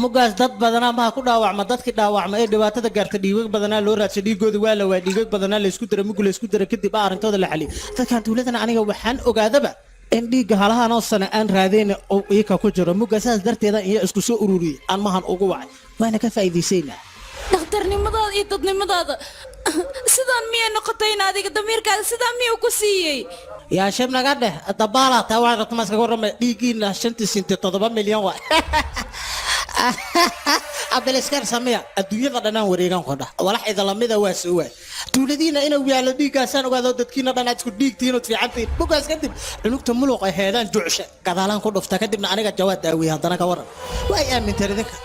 mugaas dad badanaa ma ku dhaawacma dadkii dhaawacma ee dhibaatada gaartay dhiig badanaa loo raadsaday dhiigooda waa la waa dhiig badanaa la isku diray mugul isku diray kadib arintooda la xaliyay dadkan dawladana aniga waxaan ogaadaba in dhiigga halahan oo sana aan raadeen oo iika ku jiro mugaasaas darteeda iyo isku soo ururiyay aan mahan ugu wacay waana ka faa'iideysayna dhakhtarnimadaada iyo dadnimadaada sidaan miyay noqotay in adiga damiirkaada sidaan miyuu ku siiyey yaa shab naga dheh dabaala taa waa rabta maska warramay dhiigiina 57 milyan waa abdaliskar sameeya adduunyada dhanaan wareegan qodha walax ida lamida waa soo waay dawladiina inuu yaalo dhiigaasaan ogaado dadkiina dhan aad isku dhiigtiin oo fiicantiin bugaas kadib cunugta muluq ay heedaan jucsha gadaalaan ku dhufta kadibna aniga jawaab daawiy haddana ka waran way aaminteen idinka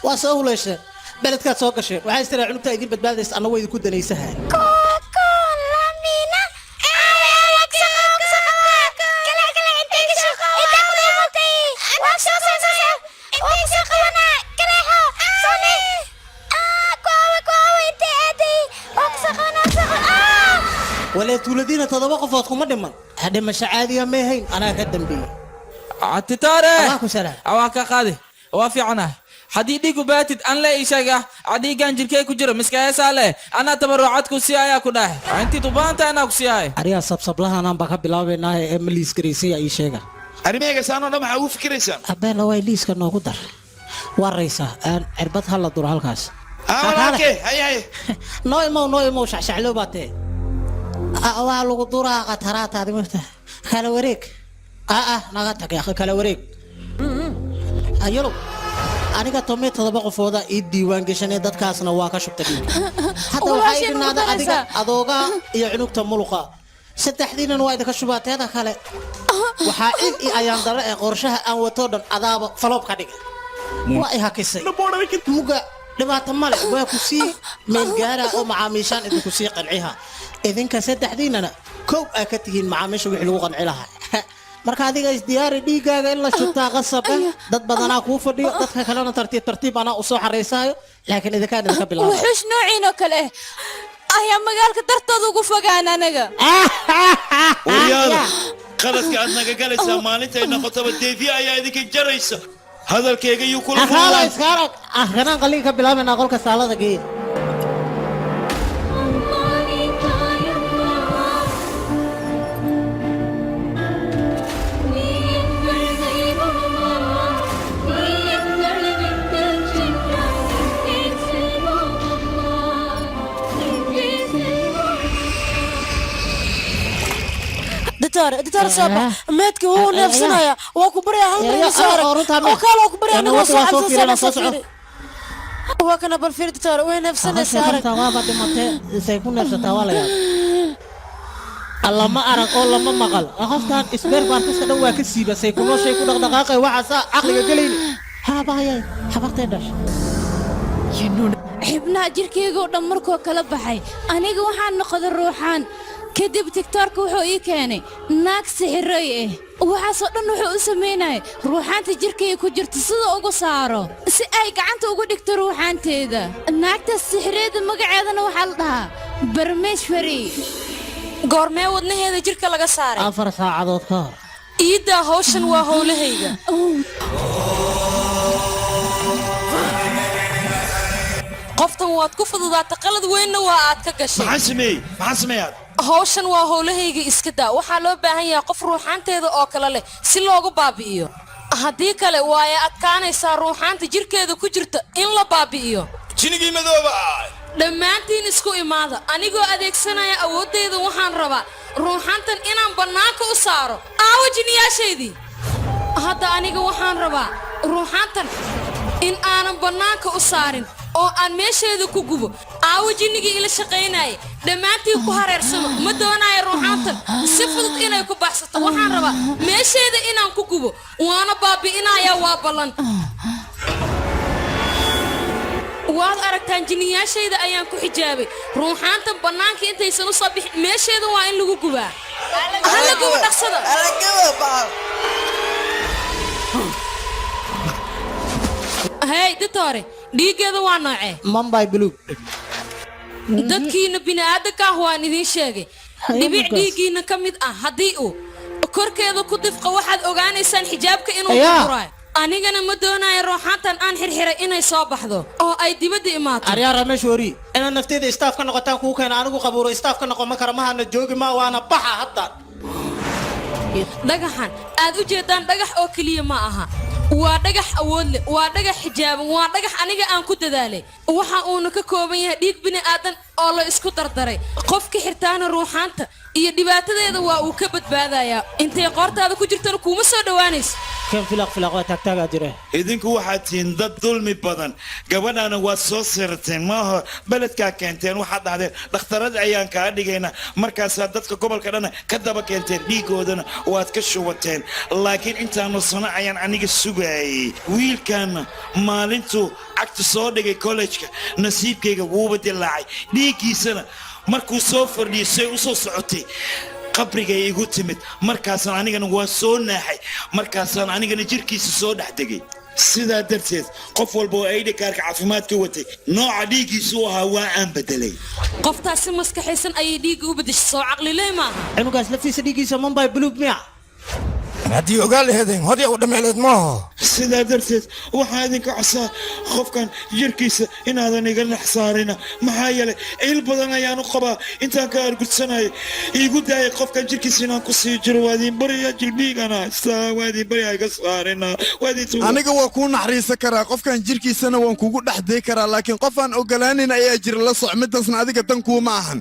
waa soo huleyshay beledkaad soo gashay waxay istiraan cunugta idin badbaadaysa anna way idinku danaysahay ولا تولدينا تضبط قفوت كم دمان هذا مش عادي ما هين أنا كدم بيه عتتارة أواكو سلام أواك قاضي وافي عنه حديدي كباتد أن لا إيشاقة عدي كان جركي كجرة مسكاية سالة أنا تبرعاتكو سيايا كده أنتي تبانت أنا كسيايا أريا سب لها أنا بقى بلاوي ناه إمليس كريسيا إيشاقة أريميك سانو نم حوف كريسان أبين لو إليس كنا قدر ورئيسة أن عربت هلا دور هالكاس أوكي هاي نوي شعلو باتي waa lagu duraa qataraata adimta kala wareeg naga tag yaa kala wareeg ayolo aniga tomay todoba qofooda ii diiwaan gashanay dadkaasna waa ka shubtay hadda waxay dhinaada adiga adooga iyo cunugta muluqa saddexdiinan waa idinka shubateeda kale waxaa in ayaan dara ee qorshaha aan wato dhan adaaba faloob ka dhigay waa i hakisay muga dhibaato male waa ku sii meel gaara oo macaamiishaan idinku sii qanciha idinka saddexdiinana koob aa ka tihiin macaamiisha wixii lagu qanci lahaa marka adiga isdiyaari dhiigaaga in la shubtaa qasab dad badanaa kuu fadhiyo dadka kalena tartiib anaa u soo xaraysaayo laakiin idinkaan idinka bilaabo wuxuush noociin oo kale ayaa magaalka dartooda ugu fogaan anaga waryaada qaladka aad naga galaysaa maalintay noqotaba deefiya ayaa idinka jaraysa hadalkayga yuu kula kanaan qalliin ka bilaabaynaa qolka saalada geeya دكتور صباح ماتك هو نفسنا يا وكبريا هم يسارك وكالو كبريا انا هو كان بالفير دكتور وين نفسنا سارك سيكون نفس تاوالا الله ما أرى الله ما مقال أخفتان إسبير بارتس كده واكسي بس يكونوا شيء كده دقائق وعسى عقلك قليل ها بايا حبرتين داش ينون حبنا جيركيغو دمركو كلا بخاي انيغا waxaan noqday ruuxan kadib tiktorka wuxuu ii keenay naag sixirey waxa soo dhan wuxuu u sameeyay ruuxanta jirkay ku jirto sida ugu saaro si ay gacanta ugu dhigto ruuxanteeda naagta sixireeda magaceedana waxa la dhahaa barmeeshwari goormee wadnaheeda jirka laga saaray 4 saacadood ka hor iida hawshan waa howlahayga qoftan waad ku fududaatay qalad weynna waa aad ka gashay maxaan sameeyaa hawshan waa howlahayga iska daa waxaa loo baahan yahay qof ruuxaanteeda oo kale leh si loogu baabi'iyo haddii kale waa ay adkaanaysaa ruuxaanta jirkeeda ku jirta in la baabi'iyo jinigii madooba dhammaantiin isku imaada anigoo adeegsanaya awooddayda waxaan rabaa ruuxaantan inaan bannaanka u saaro aawo jiniyaashaydii hadda aniga waxaan rabaa ruuxaantan in aanan bannaanka u saarin oo aan meesheeda ku gubo aawo jinnigii ila shaqaynaya dhammaantii ku hareersano ma doonayo ruuxaantan si fudud inay ku baxsato waxaan rabaa meesheeda inaan ku gubo waana baabi'inaya waa ballan waad aragtaan jinniyaashayda ayaan ku xijaabay ruuxaantan bannaanka intaysan u soo bixin meesheeda waa in lagu gubaa hala gubo dhaqsada hey ditore dhiiggeeda waa noocee mambay buluug dadkiina bini'aadanka ah waan idiin sheegay dhibic dhiiggiina ka mid ah haddii uu korkeeda ku difqa waxaad ogaanaysaan xijaabka inuu buraayo anigana ma doonayo ruuxaantan aan xirxiray inay soo baxdo oo ay dibadda imaato aryaa ramesh wari inaad nafteeda istaaf ka noqotaan kuu keena anigu qabuuro istaaf ka noqon ma kara mahana joogi ma waana baxa hadda dhagaxan aad u jeedaan dhagax oo keliya ma aha waa dhagax awood leh waa dhagax xijaaban waa dhagax aniga aan ku dadaalay waxa uuna ka kooban yahay dhiig bini'aadan oo la isku dardaray qofka xirtaana ruuxaanta iyo dhibaatadeeda waa uu ka badbaadayaa intay qoortaada ku jirtana kuuma soo dhowaanayso كم فلاق وتكتاك أجره idinku waxaad tihiin dad dulmi badan gabadhaana waad soo sirteen maaha beledkaa keenteen waxaad dhahdeen dhakhtarada ayaan kaa dhigaynaa markaasaa dadka gobolka dhana ka daba keenteen dhiigoodana waad ka shubateen laakiin intaanu sano ayaan aniga sugayay wiilkaana maalintuu cagta soo dhigay kollejka nasiibkayga wuuba dilaacay dhiiggiisana markuu soo fardhiyay say u soo socotay qabrigay igu timid markaasaan anigana waa soo naaxay markaasaan anigana jirkiisa soo dhex degay sidaa darteed qof walba oo aydhi kaarka caafimaadka watay nooca dhiiggiisu ahaa waa aan bedelay qoftaasi maskaxaysan ayay dhiigga u bedeshay soo caqliley maaha cunugaas laftiisa dhiiggiisa mambay buluug miya haddii ogaa laheedeen hodya u dhammeeleed maaho sidaa darteed waxaa idinka cosaa qofkan jirkiisa inaadan iga nax saarina maxaa yeelay il badan ayaan u qabaa intaan ka argudsanaya iigu daayay qofkan jirkiisa inaan ku sii jiro waa idin barya jilbiigana waa idin barya iga saarina aniga waa kuu naxariisan karaa qofkan jirkiisana waan kugu dhex day karaa laakiin qofaan ogolaanin ayaa jira la soc midaasna adiga dan kuuma ahan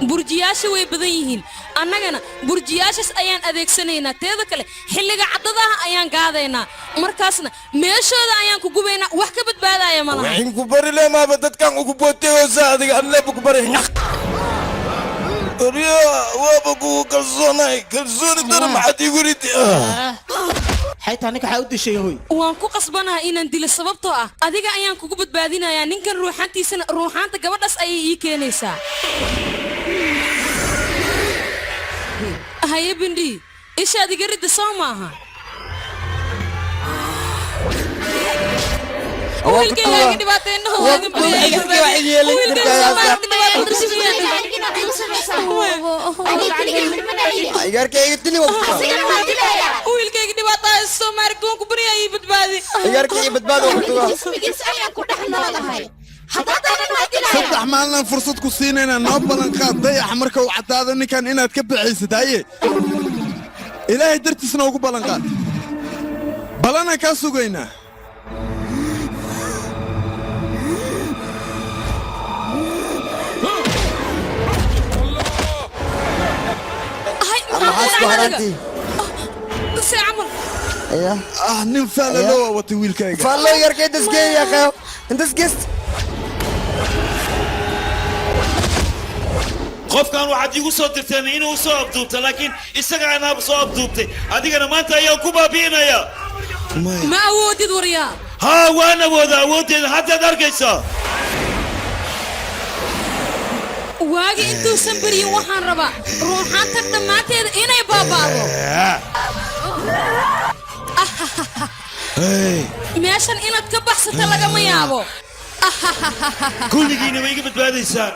burjiyaasha way badan yihiin annagana burjiyaashaas ayaan adeegsanaynaa teeda kale xilliga caddadaha ayaan gaadaynaa markaasna meeshooda ayaan ku gubaynaa wax ka badbaadaya malaha waxaan ku bari leemaaba dadkan ugu booteyoosa adiga adleeba ku bari orya waaba kugu kalsoonay kalsooni dara maxaad igu ridi حيث أنك حاول تشيهوي waan ku qasbanahay inaan dilo sababtoo ah adiga ayaan kugu badbaadinayaa ninkan ruuxantiisana ruuxaanta gabadhaas ayay ii keenaysaa haye bindhi ishaad iga ridda soo maaha wiilkayga dhibaateenna soo maarikoon ku baryaa ii badbaadi saddex maalin fursad ku siinayna noo ballan qaad dayax marka uu caddaado ninkan inaad ka bixaysid haye ilaahay dartiisna ugu ballan qaad ballanaan kaa sugaynaa nin faalalo watay wiilkayga faallo yarkay dasgeeya qayo intas gest qofkan waxaad igu soo dirteen inuu soo abduubta laakiin isaga anaaba soo abduubtay adigana maanta ayaan ku baabi'inayaa ma awoodid waryaa haa waan awooda awooddeeda haddaad arkaysaa waagi intuusan beriyin waxaan rabaa ruuxaanta dhammaanteeda inay baabaado meeshan inaad ka baxsata lagama yaabo kulligiina ma iga badbaadaysaan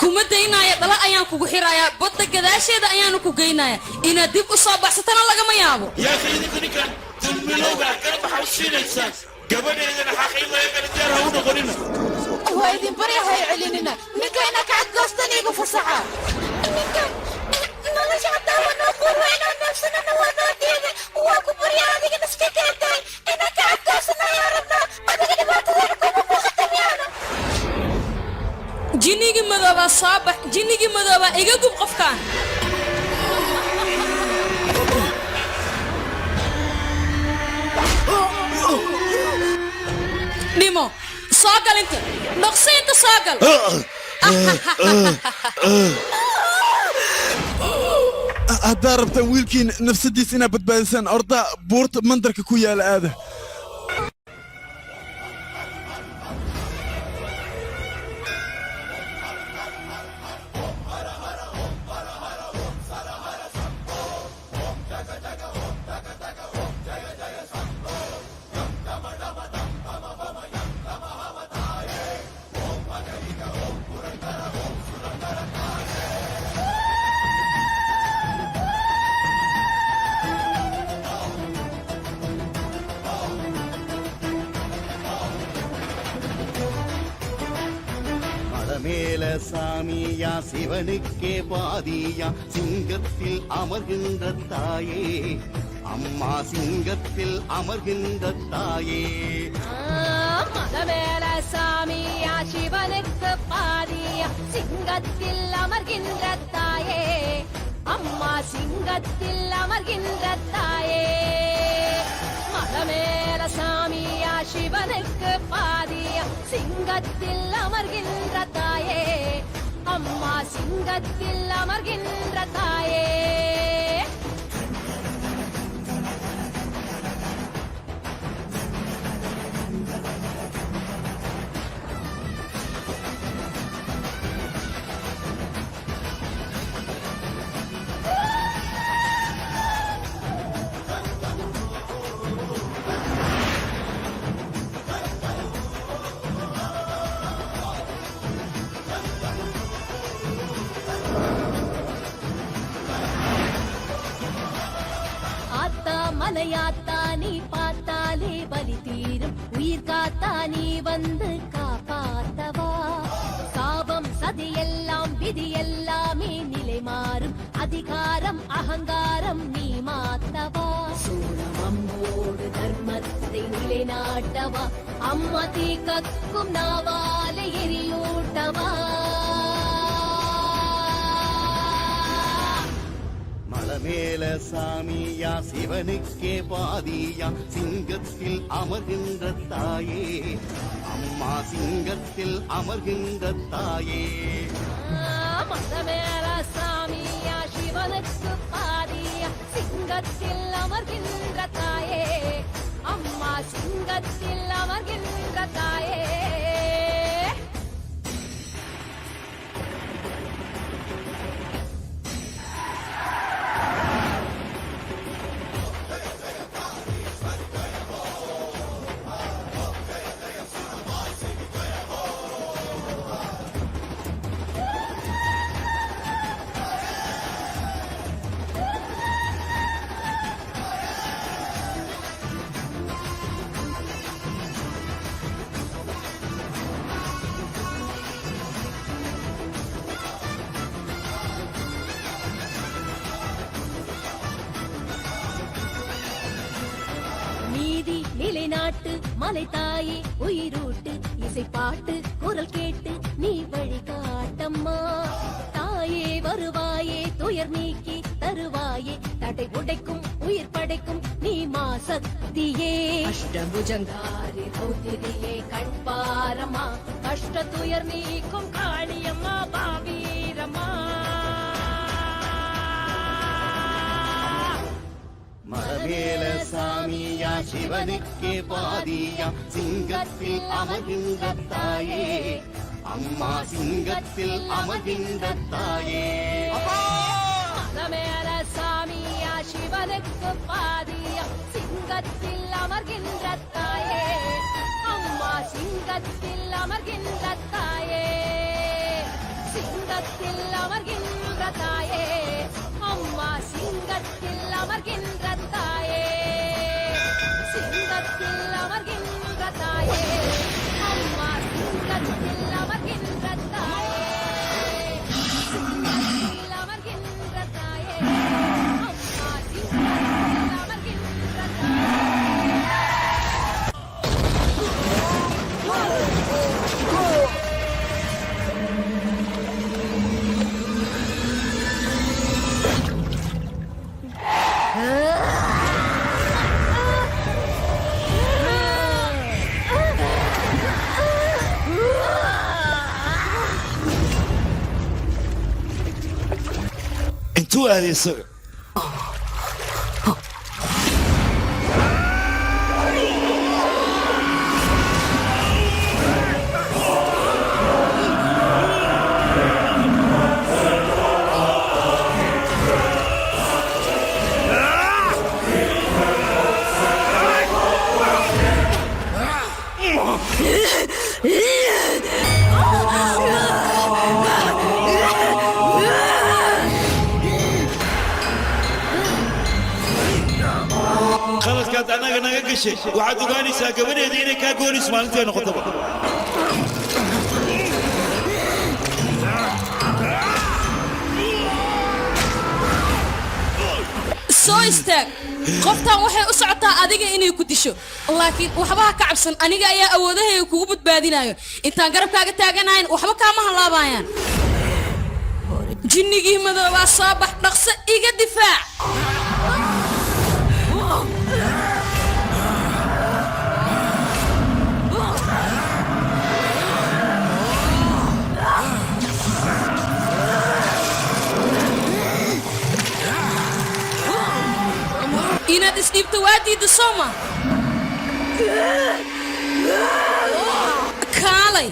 kuma daynaya dhala ayaan kugu xirayaa badda gadaasheeda ayaanu ku geynaya inaad dib u soo baxsatana lagama yaabo yaa kaydinka ninkan dulmilowga kala baxa u siinaysaan gabadheedana xaqiiqaya kala diyaar ha u noqonina waa idin baryahay celinina ninkayna kacad goostaniigu fasaxa ninkan nolosha haddaawa noo quurweynoo neefsanana waa noo diiday waa ku barya adigana iska keentahay ina kacad goosanayaa rabnaa adiga dhibaatadeena kuma muuqata miyaana jinnigii madoobaa soo bax jinnigii madoobaa iga gub qofkaan soo gal inta dhaqsi inta soo gal haddaa rabtaan wiilkiin nafsadiis inaad badbaadisaan orda buurta mandarka ku yaala aada மேல சாமியா சிவனுக்கே பாதியா சிங்கத்தில் அமர்கின்ற தாயே அம்மா சிங்கத்தில் அமர்கின்ற தாயே மதமேல சாமியா சிவனுக்கு பாதியா சிங்கத்தில் அமர்கின்ற தாயே அம்மா சிங்கத்தில் அமர்கின்ற தாயே மதமேல சாமியா சிவனுக்கு பாதியா சிங்கத்தில் அமர்கின்ற தாயே அம்மா சிங்கத்தில் அமர்கின்ற தாயே மலையாத்தா நீ பார்த்தாலே பலி தீரும் உயிர் காத்தா நீ வந்து காப்பாத்தவா சாபம் சதி எல்லாம் விதி எல்லாமே நிலை மாறும் அதிகாரம் அகங்காரம் நீ மாத்தவா சூரமம்போடு தர்மத்தை நிலைநாட்டவா அம்மா தீ கக்கும் நாவாலை எரியூட்டவா மேல சாமியா சிவனுக்கே பாதியா சிங்கத்தில் அமர்கின்ற தாயே அம்மா சிங்கத்தில் அமர்கின்ற தாயே மதமேல சாமியா சிவனுக்கு பாதியா சிங்கத்தில் அமர்கின்ற தாயே அம்மா சிங்கத்தில் அமர்கின்ற தாயே நிலைநாட்டு மலை தாயே உயிரூட்டு இசை பாட்டு குரல் கேட்டு நீ வழிகாட்டம்மா தாயே வருவாயே துயர் நீக்கி தருவாயே தடை உடைக்கும் உயிர் படைக்கும் நீ மா சக்தியே அஷ்டபுஜங்காரி தௌத்திரியே கண்பாரம்மா கஷ்ட துயர் நீக்கும் காளியம்மா பாவீரம்மா மதமேல சாமியா சிவனுக்கே பாதியா சிங்கத்தில் அமர்கின்ற தாயே அம்மா சிங்கத்தில் அமர்கின்ற தாயே மதமேல சாமியா சிவனுக்கு பாதியா சிங்கத்தில் அமர்கின்ற தாயே அம்மா சிங்கத்தில் அமர்கின்ற தாயே சிங்கத்தில் அமர்கின்ற தாயே அம்மா சிங்கத்தில் அமர்கின்ற தாயே சிங்கத்தில் அமர்கின்ற தாயே அம்மா சிங்கத்தில் அமர்கின்ற தாயே சிங்கத்தில் அமர்கின்ற தாயே அம்மா சிங்கத்தில் அமர்கின்ற தாயே waaye isaga qaladkaad annaga naga gashay waxaad ogaanaysaa gabadheedii inay kaa goonayso maalintii ay noqotaba soo istaag qoftan waxay u socotaa adiga inay ku disho laakiin waxba ha ka cabsan aniga ayaa awoodahayga kugu badbaadinayo intaan garabkaaga taaganahayn waxba kaama halaabayaan jinnigii madoobaa soo bax dhaqso iga difaac inaad isdhiibto waa diidda sooma kaalay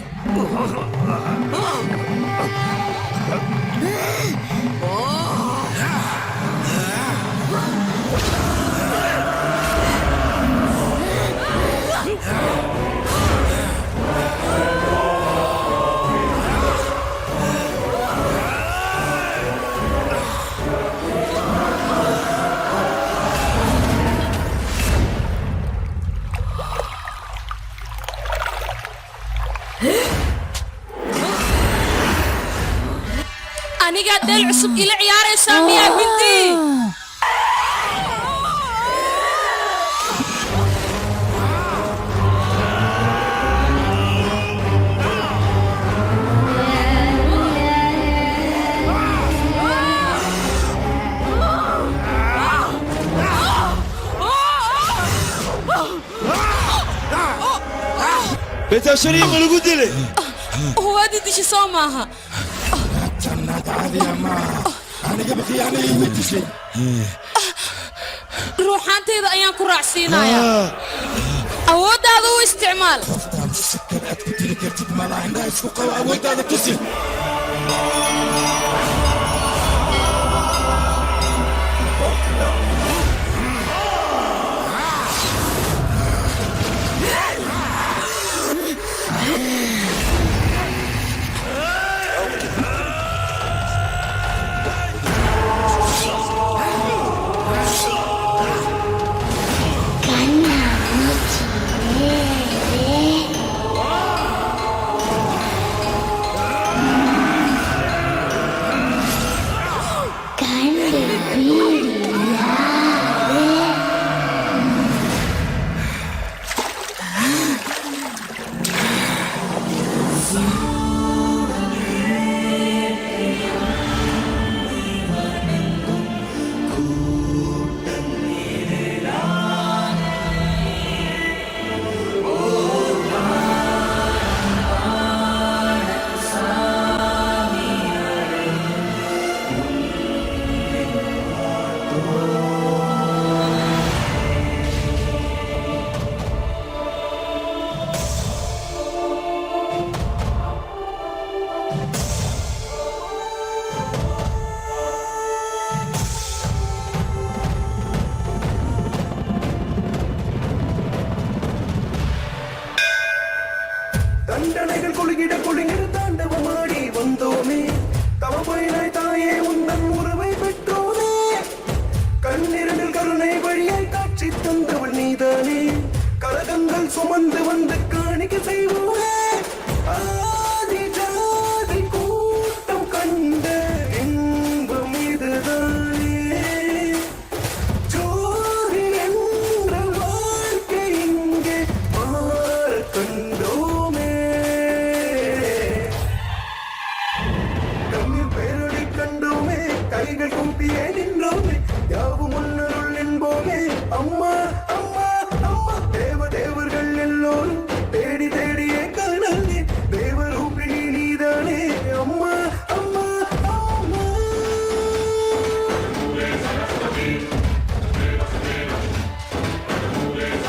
anigaa deel cusub ila ciyaaraysaa miyaa binti بتشري ملقود لي هو هذه دي شو معها جنات عادية ما أنا قبل يعني يمد شيء روحانتي إذا أيام كراع سينايا أود هذا هو استعمال سكر أكتب لك أكتب ما عندها يسوق أود هذا كسر தண்டனைகள் கொள்கிட கொள்கிற தாண்டவமாடி வந்தோமே தவப்பயனாய் தாயே உந்தன் உறவை பெற்றோமே கண்ணிரண்டில் கருணை வழியாய் காட்சி தந்தவள் நீதானே கரகங்கள் சுமந்து வந்து காணிக்க செய்வோமே ஆதி ஜாதி கூட்டம் கண்ட இன்பம் இதுதானே ஜோதி என்ற வாழ்க்கை இங்கே மாற கண்டோமே கண்ணீர் பேரடி கண்டோமே கைகள் கூப்பியே நின்றோமே யாவும் முன்னருள் என்போமே அம்மா